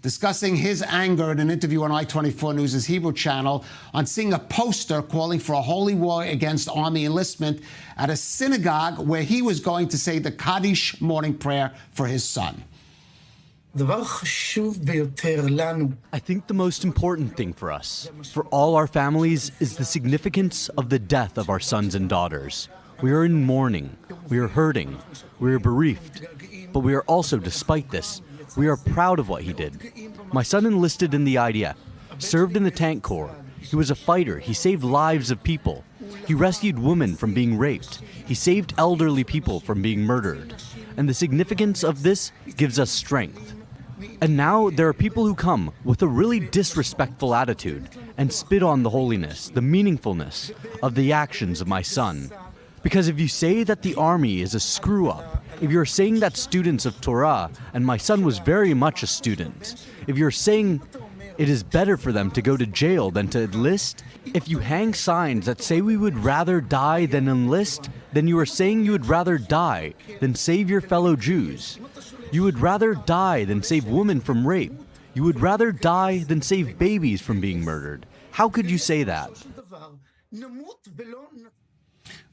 discussing his anger in an interview on I-24 News' Hebrew channel on seeing a poster calling for a holy war against army enlistment at a synagogue where he was going to say the Kaddish morning prayer for his son. I think the most important thing for us, for all our families, is the significance of the death of our sons and daughters. We are in mourning, we are hurting, we are bereaved, but we are also, despite this, we are proud of what he did. My son enlisted in the IDF, served in the tank corps. He was a fighter. He saved lives of people. He rescued women from being raped. He saved elderly people from being murdered. And the significance of this gives us strength. And now there are people who come with a really disrespectful attitude and spit on the holiness, the meaningfulness of the actions of my son. Because if you say that the army is a screw-up, if you're saying that students of Torah, and my son was very much a student, if you're saying it is better for them to go to jail than to enlist, if you hang signs that say we would rather die than enlist, then you are saying you would rather die than save your fellow Jews. You would rather die than save women from rape. You would rather die than save babies from being murdered. How could you say that?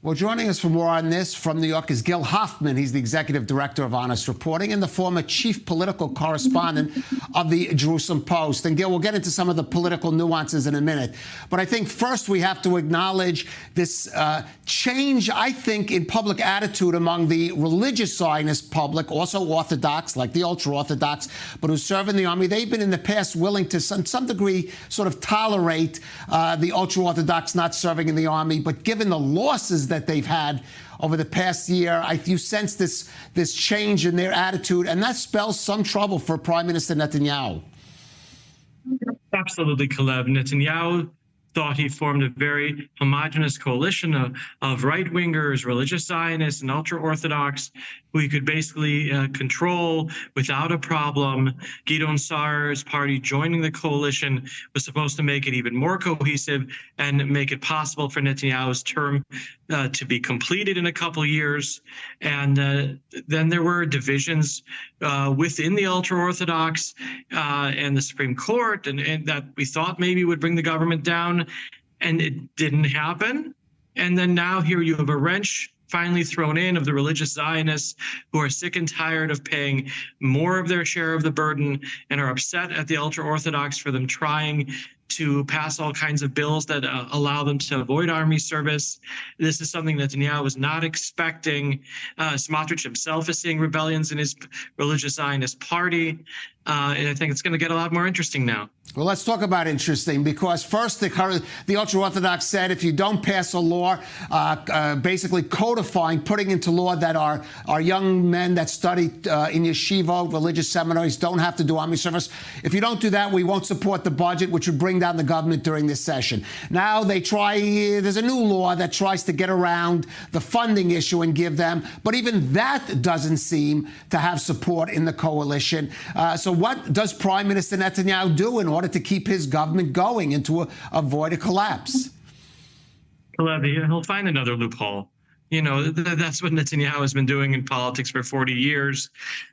Well, joining us for more on this from New York is Gil Hoffman. He's the executive director of Honest Reporting and the former chief political correspondent of the Jerusalem Post. And Gil, we'll get into some of the political nuances in a minute. But I think first we have to acknowledge this change, I think, in public attitude among the religious Zionist public, also Orthodox, like the ultra-Orthodox, but who serve in the army. They've been in the past willing to some degree sort of tolerate the ultra-Orthodox not serving in the army. But given the losses that they've had over the past year. You sense this change in their attitude, and that spells some trouble for Prime Minister Netanyahu. Absolutely, Caleb. Netanyahu thought he formed a very homogenous coalition of right-wingers, religious Zionists, and ultra-Orthodox who he could basically control without a problem. Gideon Sa'ar's party joining the coalition was supposed to make it even more cohesive and make it possible for Netanyahu's term to be completed in a couple of years. And then there were divisions within the ultra-Orthodox and the Supreme Court, and that we thought maybe would bring the government down, and it didn't happen. And then now here you have a wrench finally thrown in of the religious Zionists who are sick and tired of paying more of their share of the burden and are upset at the ultra-Orthodox for them trying to pass all kinds of bills that allow them to avoid army service. This is something that Netanyahu was not expecting. Smotrich himself is seeing rebellions in his religious Zionist party. And I think it's going to get a lot more interesting now. Well, let's talk about interesting, because first the ultra-Orthodox said if you don't pass a law basically codifying, putting into law that our young men that study in yeshiva, religious seminaries, don't have to do army service. If you don't do that, we won't support the budget, which would bring down the government during this session. Now there's a new law that tries to get around the funding issue and give them, but even that doesn't seem to have support in the coalition. So what does Prime Minister Netanyahu do in order to keep his government going and to avoid a collapse? He'll find another loophole. You know, that's what Netanyahu has been doing in politics for 40 years.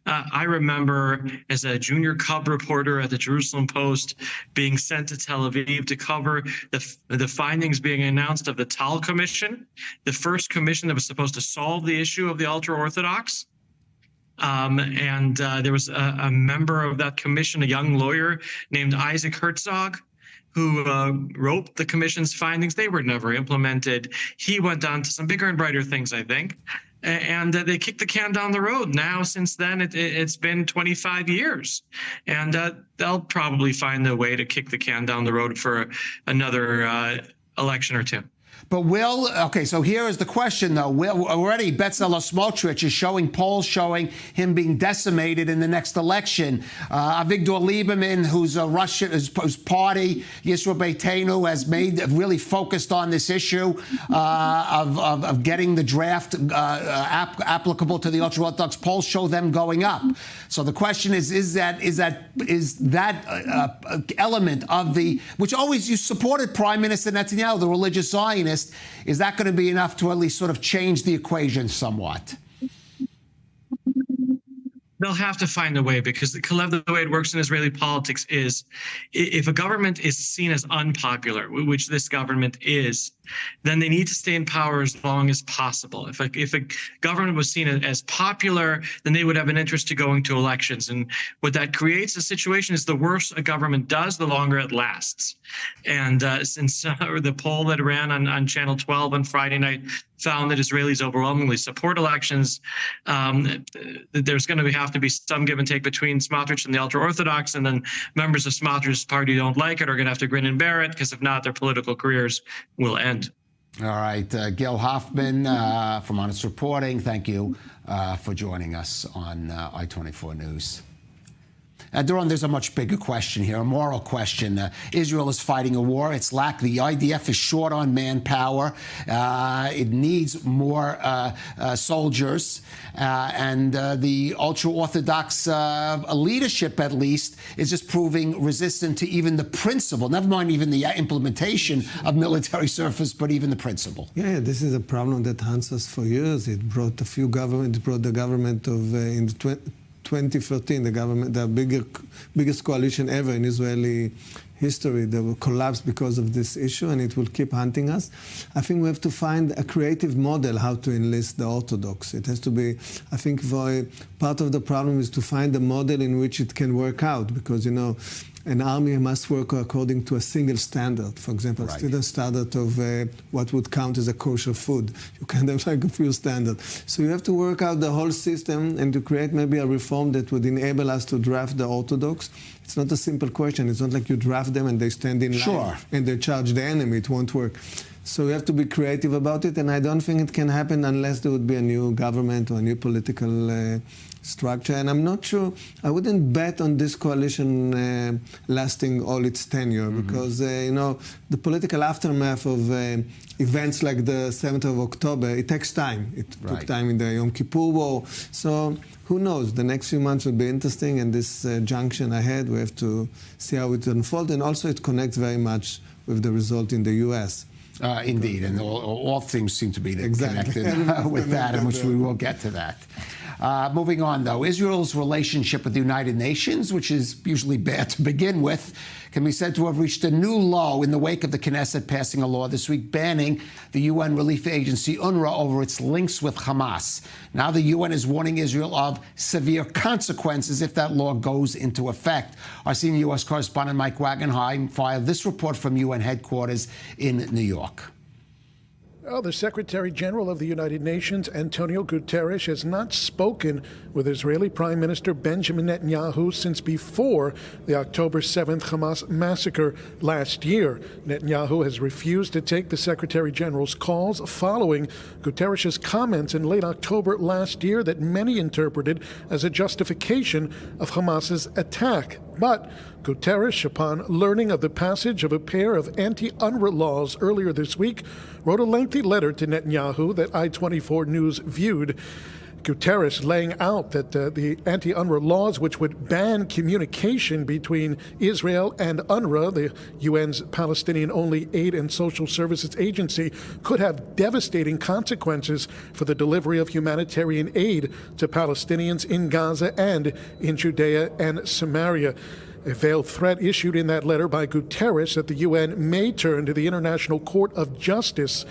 I remember as a junior cub reporter at the Jerusalem Post being sent to Tel Aviv to cover the findings being announced of the Tal Commission, the first commission that was supposed to solve the issue of the ultra-Orthodox. There was a member of that commission, a young lawyer named Isaac Herzog, who wrote the commission's findings. They were never implemented. He went on to some bigger and brighter things, I think. And they kicked the can down the road. Now, since then, it's been 25 years. And they'll probably find a way to kick the can down the road for another election or two. But so here is the question, though. Already Bezalel Smotrich is showing polls showing him being decimated in the next election. Avigdor Lieberman, who's a Russian, whose party, Yisroel Beitenu, has really focused on this issue of getting the draft applicable to the ultra-Orthodox. Polls show them going up. So the question is that element of which always you supported Prime Minister Netanyahu, the religious Zionist, is that going to be enough to at least sort of change the equation somewhat? They'll have to find a way, because the way it works in Israeli politics is if a government is seen as unpopular, which this government is, then they need to stay in power as long as possible. If a government was seen as popular, then they would have an interest to going to elections. And what that creates a situation is the worse a government does, the longer it lasts. And since the poll that ran on Channel 12 on Friday night found that Israelis overwhelmingly support elections, there's going to have to be some give and take between Smotrich and the ultra-Orthodox, and then members of Smotrich's party who don't like it are going to have to grin and bear it, because if not, their political careers will end. All right. Gil Hoffman from Honest Reporting, thank you for joining us on I-24 News. Doron, there's a much bigger question here, a moral question. Israel is fighting a war. The IDF is short on manpower. It needs more soldiers. And the ultra-Orthodox leadership, at least, is just proving resistant to even the principle, never mind even the implementation of military service, but even the principle. Yeah, this is a problem that haunts us for years. It brought the government of in 2013, the biggest coalition ever in Israeli history, that will collapse because of this issue, and it will keep haunting us. I think we have to find a creative model how to enlist the Orthodox. It has to be, I think, part of the problem is to find a model in which it can work out, because, you know, an army must work according to a single standard. For example, still a standard of what would count as a kosher food. You can't have like a few standards. So you have to work out the whole system and to create maybe a reform that would enable us to draft the Orthodox. It's not a simple question. It's not like you draft them and they stand in line and they charge the enemy. It won't work. So we have to be creative about it, and I don't think it can happen unless there would be a new government or a new political structure. And I'm not sure, I wouldn't bet on this coalition lasting all its tenure, because, you know, the political aftermath of events like the 7th of October, it takes time. It took time in the Yom Kippur War. So who knows? The next few months will be interesting, and this junction ahead, we have to see how it unfolds. And also it connects very much with the result in the U.S. Indeed, and all things seem to be connected with that, and which we will get to that. Moving on, though, Israel's relationship with the United Nations, which is usually bad to begin with, can be said to have reached a new low in the wake of the Knesset passing a law this week banning the UN relief agency UNRWA over its links with Hamas. Now the UN is warning Israel of severe consequences if that law goes into effect. Our senior U.S. correspondent Mike Wagenheim filed this report from UN headquarters in New York. Well, the Secretary General of the United Nations, Antonio Guterres, has not spoken with Israeli Prime Minister Benjamin Netanyahu since before the October 7th Hamas massacre last year. Netanyahu has refused to take the Secretary General's calls following Guterres' comments in late October last year that many interpreted as a justification of Hamas's attack. But Guterres, upon learning of the passage of a pair of anti-UNRWA laws earlier this week, wrote a lengthy letter to Netanyahu that I-24 News viewed. Guterres laying out that the anti-UNRWA laws, which would ban communication between Israel and UNRWA, the UN's Palestinian-only aid and social services agency, could have devastating consequences for the delivery of humanitarian aid to Palestinians in Gaza and in Judea and Samaria. A veiled threat issued in that letter by Guterres that the UN may turn to the International Court of Justice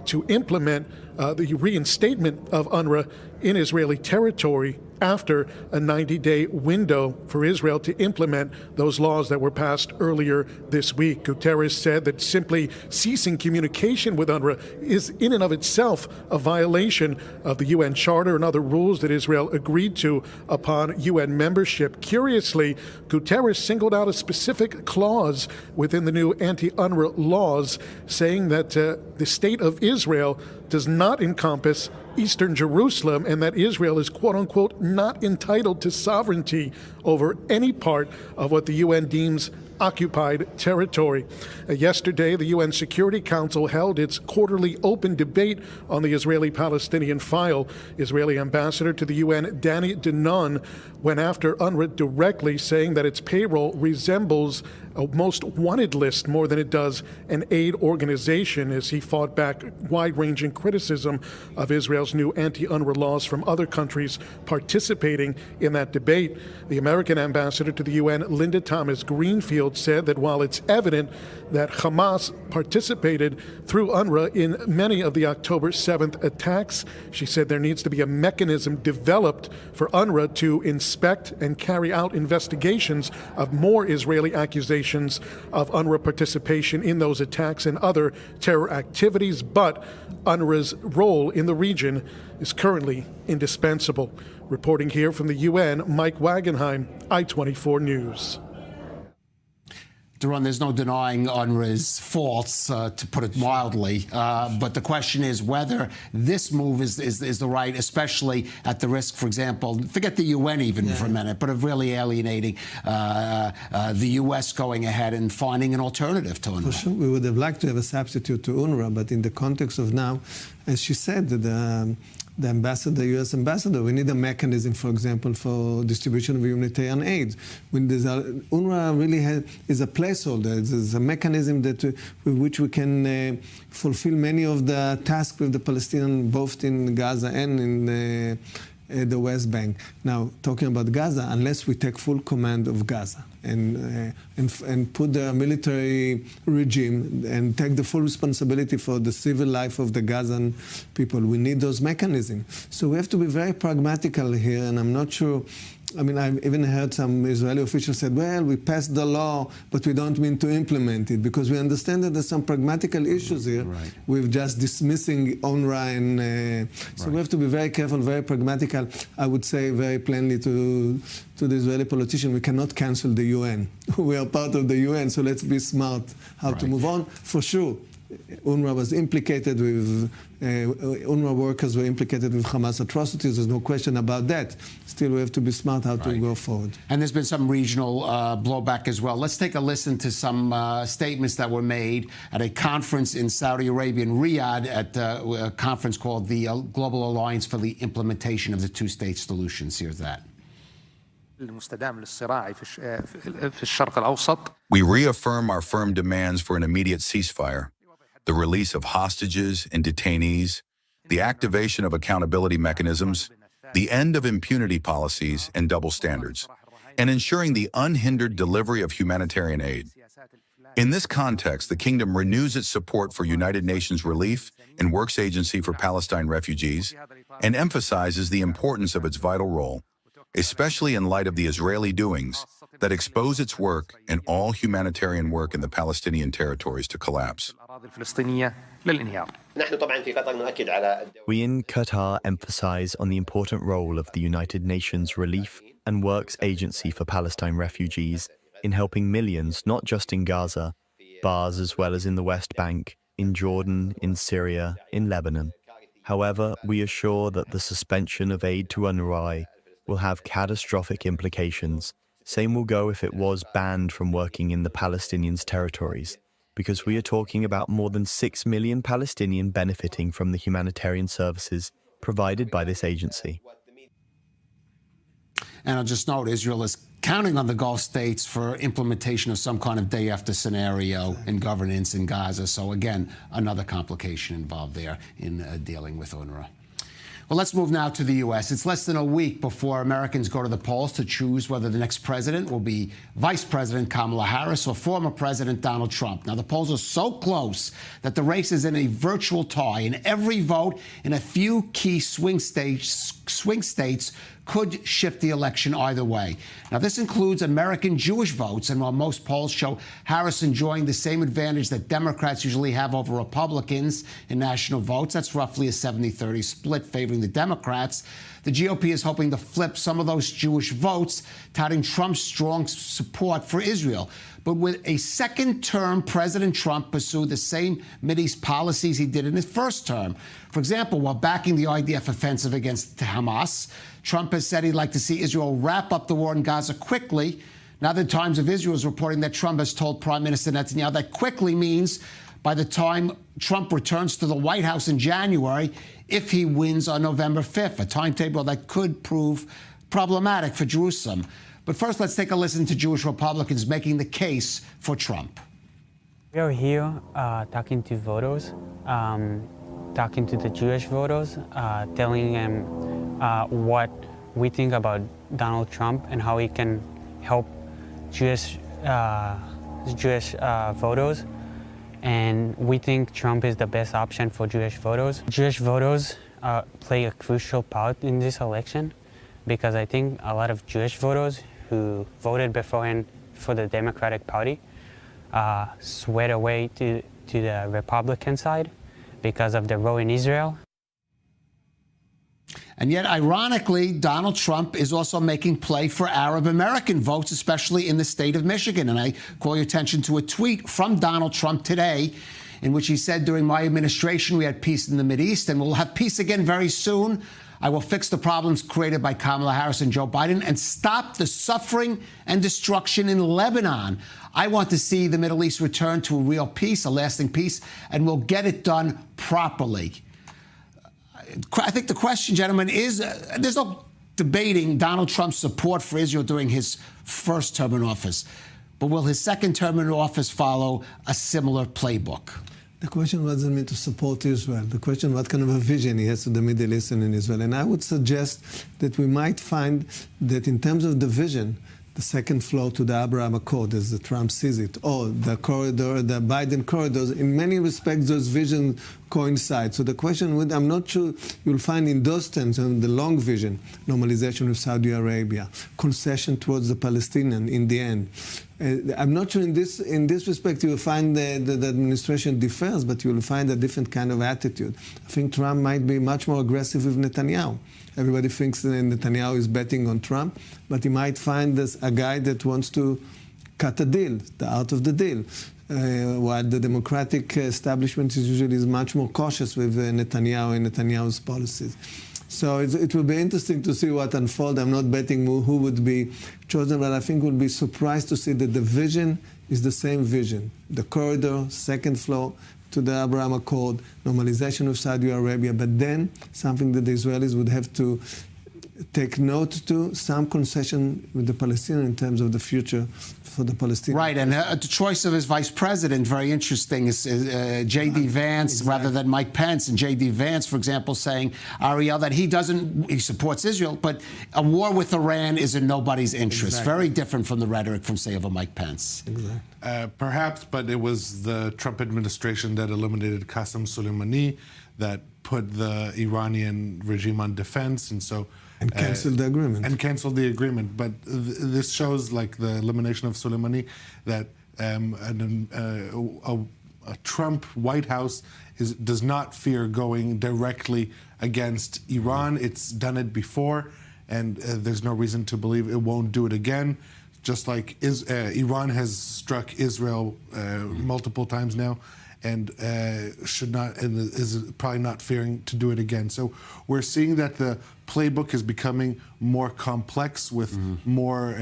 to implement the reinstatement of UNRWA in Israeli territory after a 90-day window for Israel to implement those laws that were passed earlier this week. Guterres said that simply ceasing communication with UNRWA is in and of itself a violation of the UN Charter and other rules that Israel agreed to upon UN membership. Curiously, Guterres singled out a specific clause within the new anti-UNRWA laws, saying that the state of Israel does not encompass Eastern Jerusalem, and that Israel is, quote-unquote, not entitled to sovereignty over any part of what the UN deems occupied territory. Yesterday, the UN Security Council held its quarterly open debate on the Israeli-Palestinian file. Israeli ambassador to the UN, Danny Danon, went after UNRWA directly, saying that its payroll resembles a most wanted list more than it does an aid organization, as he fought back wide-ranging criticism of Israel's new anti-UNRWA laws from other countries participating in that debate. The American ambassador to the UN, Linda Thomas-Greenfield, said that while it's evident that Hamas participated through UNRWA in many of the October 7th attacks, she said there needs to be a mechanism developed for UNRWA to inspect and carry out investigations of more Israeli accusations of UNRWA participation in those attacks and other terror activities, but UNRWA's role in the region is currently indispensable. Reporting here from the UN, Mike Wagenheim, I-24 News. Doron, there's no denying UNRWA's faults, to put it mildly. But the question is whether this move is the right, especially at the risk, for example, forget the UN even for a minute, but of really alienating the U.S. going ahead and finding an alternative to UNRWA. For sure, we would have liked to have a substitute to UNRWA, but in the context of now, as she said, the ambassador, the U.S. ambassador, we need a mechanism, for example, for distribution of humanitarian aid. UNRWA really is a placeholder. It's a mechanism that with which we can fulfill many of the tasks with the Palestinians, both in Gaza and in the West Bank. Now, talking about Gaza, unless we take full command of Gaza and put the military regime and take the full responsibility for the civil life of the Gazan people, we need those mechanisms. So we have to be very pragmatical here, and I'm not sure I mean, I've even heard some Israeli officials said, well, we passed the law, but we don't mean to implement it, because we understand that there's some pragmatical issues here with just dismissing UNRWA. And so we have to be very careful, very pragmatical. I would say very plainly to the Israeli politician, we cannot cancel the UN. We are part of the UN, so let's be smart how to move on. For sure, UNRWA was implicated with, UNRWA workers were implicated with Hamas atrocities. There's no question about that. Still, we have to be smart how to go forward. And there's been some regional blowback as well. Let's take a listen to some statements that were made at a conference in Saudi Arabia, in Riyadh, at a conference called the Global Alliance for the Implementation of the Two-State Solutions. Here's that. We reaffirm our firm demands for an immediate ceasefire, the release of hostages and detainees, the activation of accountability mechanisms, the end of impunity policies and double standards, and ensuring the unhindered delivery of humanitarian aid. In this context, the Kingdom renews its support for United Nations Relief and Works Agency for Palestine Refugees and emphasizes the importance of its vital role, especially in light of the Israeli doings that expose its work and all humanitarian work in the Palestinian territories to collapse. We in Qatar emphasize on the important role of the United Nations Relief and Works Agency for Palestine Refugees in helping millions, not just in Gaza, but as well as in the West Bank, in Jordan, in Syria, in Lebanon. However, we assure that the suspension of aid to UNRWA will have catastrophic implications. Same will go if it was banned from working in the Palestinians' territories, because we are talking about more than 6 million Palestinians benefiting from the humanitarian services provided by this agency. And I'll just note, Israel is counting on the Gulf states for implementation of some kind of day-after scenario in governance in Gaza. So again, another complication involved there in dealing with UNRWA. Well, let's move now to the U.S. It's less than a week before Americans go to the polls to choose whether the next president will be Vice President Kamala Harris or former President Donald Trump. Now, the polls are so close that the race is in a virtual tie, and every vote in a few key swing states could shift the election either way. Now, this includes American Jewish votes, and while most polls show Harris enjoying the same advantage that Democrats usually have over Republicans in national votes, that's roughly a 70-30 split favoring the Democrats, the GOP is hoping to flip some of those Jewish votes, touting Trump's strong support for Israel. But with a second term, President Trump pursued the same Mideast policies he did in his first term. For example, while backing the IDF offensive against Hamas, Trump has said he'd like to see Israel wrap up the war in Gaza quickly. Now, the Times of Israel is reporting that Trump has told Prime Minister Netanyahu that quickly means by the time Trump returns to the White House in January, if he wins on November 5th, a timetable that could prove problematic for Jerusalem. But first, let's take a listen to Jewish Republicans making the case for Trump. We are here talking to voters, talking to the Jewish voters, telling them what we think about Donald Trump and how he can help Jewish voters. And we think Trump is the best option for Jewish voters. Jewish voters play a crucial part in this election because I think a lot of Jewish voters who voted beforehand for the Democratic Party swayed away to the Republican side because of the war in Israel. And yet, ironically, Donald Trump is also making play for Arab American votes, especially in the state of Michigan. And I call your attention to a tweet from Donald Trump today in which he said, during my administration, we had peace in the Mideast and we'll have peace again very soon. I will fix the problems created by Kamala Harris and Joe Biden and stop the suffering and destruction in Lebanon. I want to see the Middle East return to a real peace, a lasting peace, and we'll get it done properly. I think the question, gentlemen, is there's no debating Donald Trump's support for Israel during his first term in office. But will his second term in office follow a similar playbook? The question wasn't meant to support Israel. The question, what kind of a vision he has to the Middle East and in Israel. And I would suggest that we might find that in terms of the vision, the second floor to the Abraham Accord, as Trump sees it, or the corridor, the Biden corridors. In many respects, those visions coincide. So the question, I'm not sure you'll find in those terms, in the long vision, normalization with Saudi Arabia, concession towards the Palestinian in the end. I'm not sure in this respect you will find the administration differs, but you will find a different kind of attitude. I think Trump might be much more aggressive with Netanyahu. Everybody thinks that Netanyahu is betting on Trump, but he might find a guy that wants to cut a deal, out of the deal. While the Democratic establishment is usually much more cautious with Netanyahu and Netanyahu's policies. So it will be interesting to see what unfolds. I'm not betting who would be chosen, but I think we'll be surprised to see that the vision is the same vision. The corridor, second floor to the Abraham Accord, normalization of Saudi Arabia, but then something that the Israelis would have to take note to, some concession with the Palestinians in terms of the future for the Palestinians. Right, and the choice of his vice president, very interesting, is J.D. Vance rather than Mike Pence. And J.D. Vance, for example, saying, Ariel, that he supports Israel, but a war with Iran is in nobody's interest. Exactly. Very different from the rhetoric from, say, of a Mike Pence. Exactly. Perhaps, but it was the Trump administration that eliminated Qasem Soleimani, that put the Iranian regime on defense, and so... And canceled the agreement. And canceled the agreement. But this shows, like the elimination of Soleimani, that a Trump White House does not fear going directly against Iran. It's done it before, and there's no reason to believe it won't do it again. Just like Iran has struck Israel multiple times now, and is probably not fearing to do it again. So we're seeing that the playbook is becoming more complex with more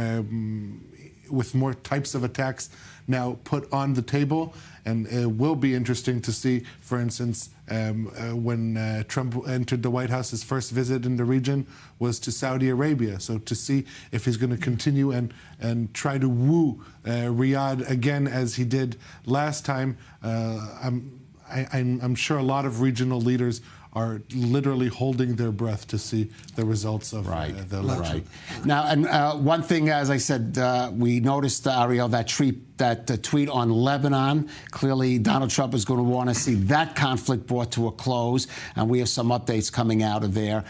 types of attacks now put on the table, and it will be interesting to see, for instance, when Trump entered the White House, his first visit in the region was to Saudi Arabia. So to see if he's going to continue and try to woo Riyadh again as he did last time, I'm sure a lot of regional leaders are literally holding their breath to see the results of the election. Right. Now, and one thing, as I said, we noticed, Ariel, that tweet on Lebanon. Clearly, Donald Trump is going to want to see that conflict brought to a close, and we have some updates coming out of there,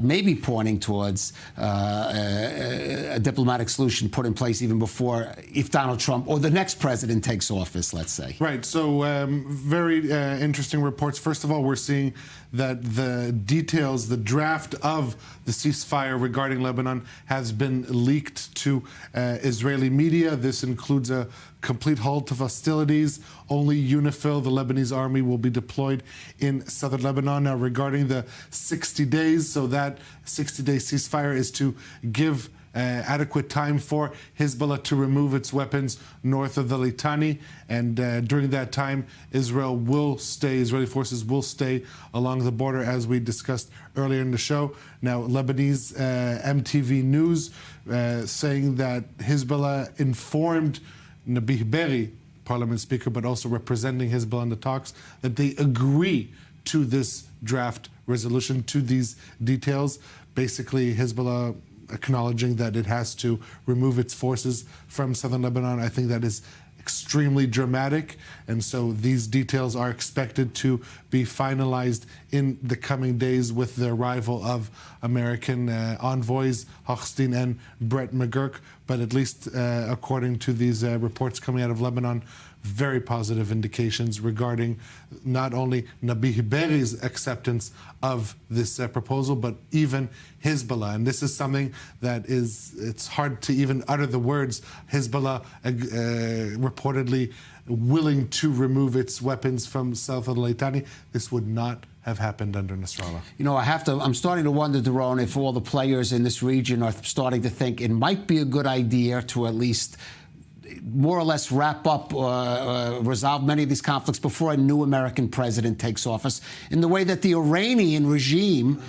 maybe pointing towards a diplomatic solution put in place even before, if Donald Trump or the next president takes office, let's say. Right. So very interesting reports. First of all, we're seeing that the details, the draft of the ceasefire regarding Lebanon has been leaked to Israeli media. This includes a complete halt of hostilities. Only UNIFIL, the Lebanese army, will be deployed in southern Lebanon. Now, regarding the 60 days, so that 60-day ceasefire is to give adequate time for Hezbollah to remove its weapons north of the Litani, and during that time, Israeli forces will stay along the border, as we discussed earlier in the show. Now, Lebanese MTV News saying that Hezbollah informed Nabih Berri, parliament speaker, but also representing Hezbollah in the talks, that they agree to this draft resolution, to these details. Basically, Hezbollah acknowledging that it has to remove its forces from southern Lebanon. I think that is extremely dramatic, and so these details are expected to be finalized in the coming days with the arrival of American envoys Hochstein and Brett McGurk. But at least according to these reports coming out of Lebanon, very positive indications regarding not only Nabih Berri's acceptance of this proposal, but even Hezbollah. And this is something that it's hard to even utter the words. Hezbollah reportedly willing to remove its weapons from south of the Litani. This would not have happened under Nasrallah. You know, I'm starting to wonder, Doron, if all the players in this region are starting to think it might be a good idea to at least more or less wrap up or resolve many of these conflicts before a new American president takes office, in the way that the Iranian regime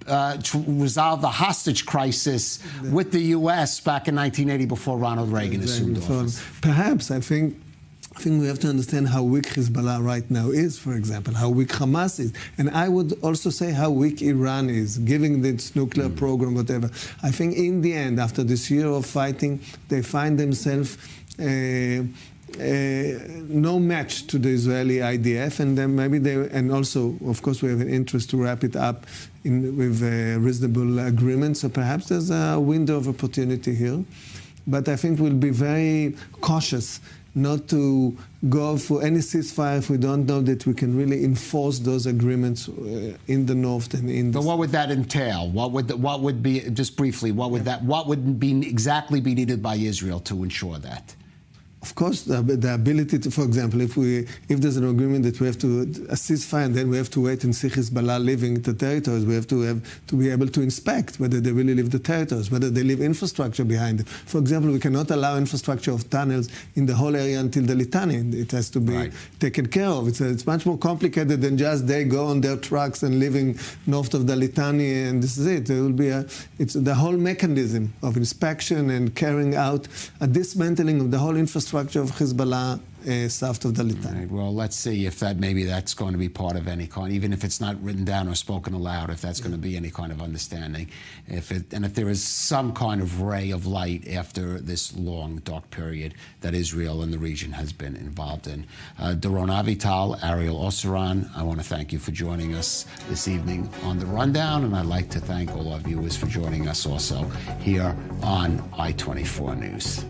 resolved the hostage crisis with the U.S. back in 1980 before Ronald Reagan assumed office. Perhaps, I think I think we have to understand how weak Hezbollah right now is, for example, how weak Hamas is. And I would also say how weak Iran is, giving its nuclear program, whatever. I think in the end, after this year of fighting, they find themselves no match to the Israeli IDF, and then maybe and also, of course, we have an interest to wrap it up with a reasonable agreement. So perhaps there's a window of opportunity here. But I think we'll be very cautious not to go for any ceasefire if we don't know that we can really enforce those agreements in the north and in the... But what would that entail? What would be, just briefly, what would be exactly be needed by Israel to ensure that? Of course, the ability to, for example, if there's an agreement that we have to a ceasefire and then we have to wait and see Hezbollah leaving the territories, we have to be able to inspect whether they really leave the territories, whether they leave infrastructure behind them. For example, we cannot allow infrastructure of tunnels in the whole area until the Litani. It has to be taken care of. It's much more complicated than just they go on their trucks and living north of the Litani and this is it. There will be it's the whole mechanism of inspection and carrying out a dismantling of the whole infrastructure of Hezbollah south of the Litani. Right, well, let's see if maybe that's going to be part of any kind, even if it's not written down or spoken aloud, if that's going to be any kind of understanding. If there is some kind of ray of light after this long, dark period that Israel and the region has been involved in. Doron Avital, Ariel Osseron, I want to thank you for joining us this evening on The Rundown, and I'd like to thank all our viewers for joining us also here on I-24 News.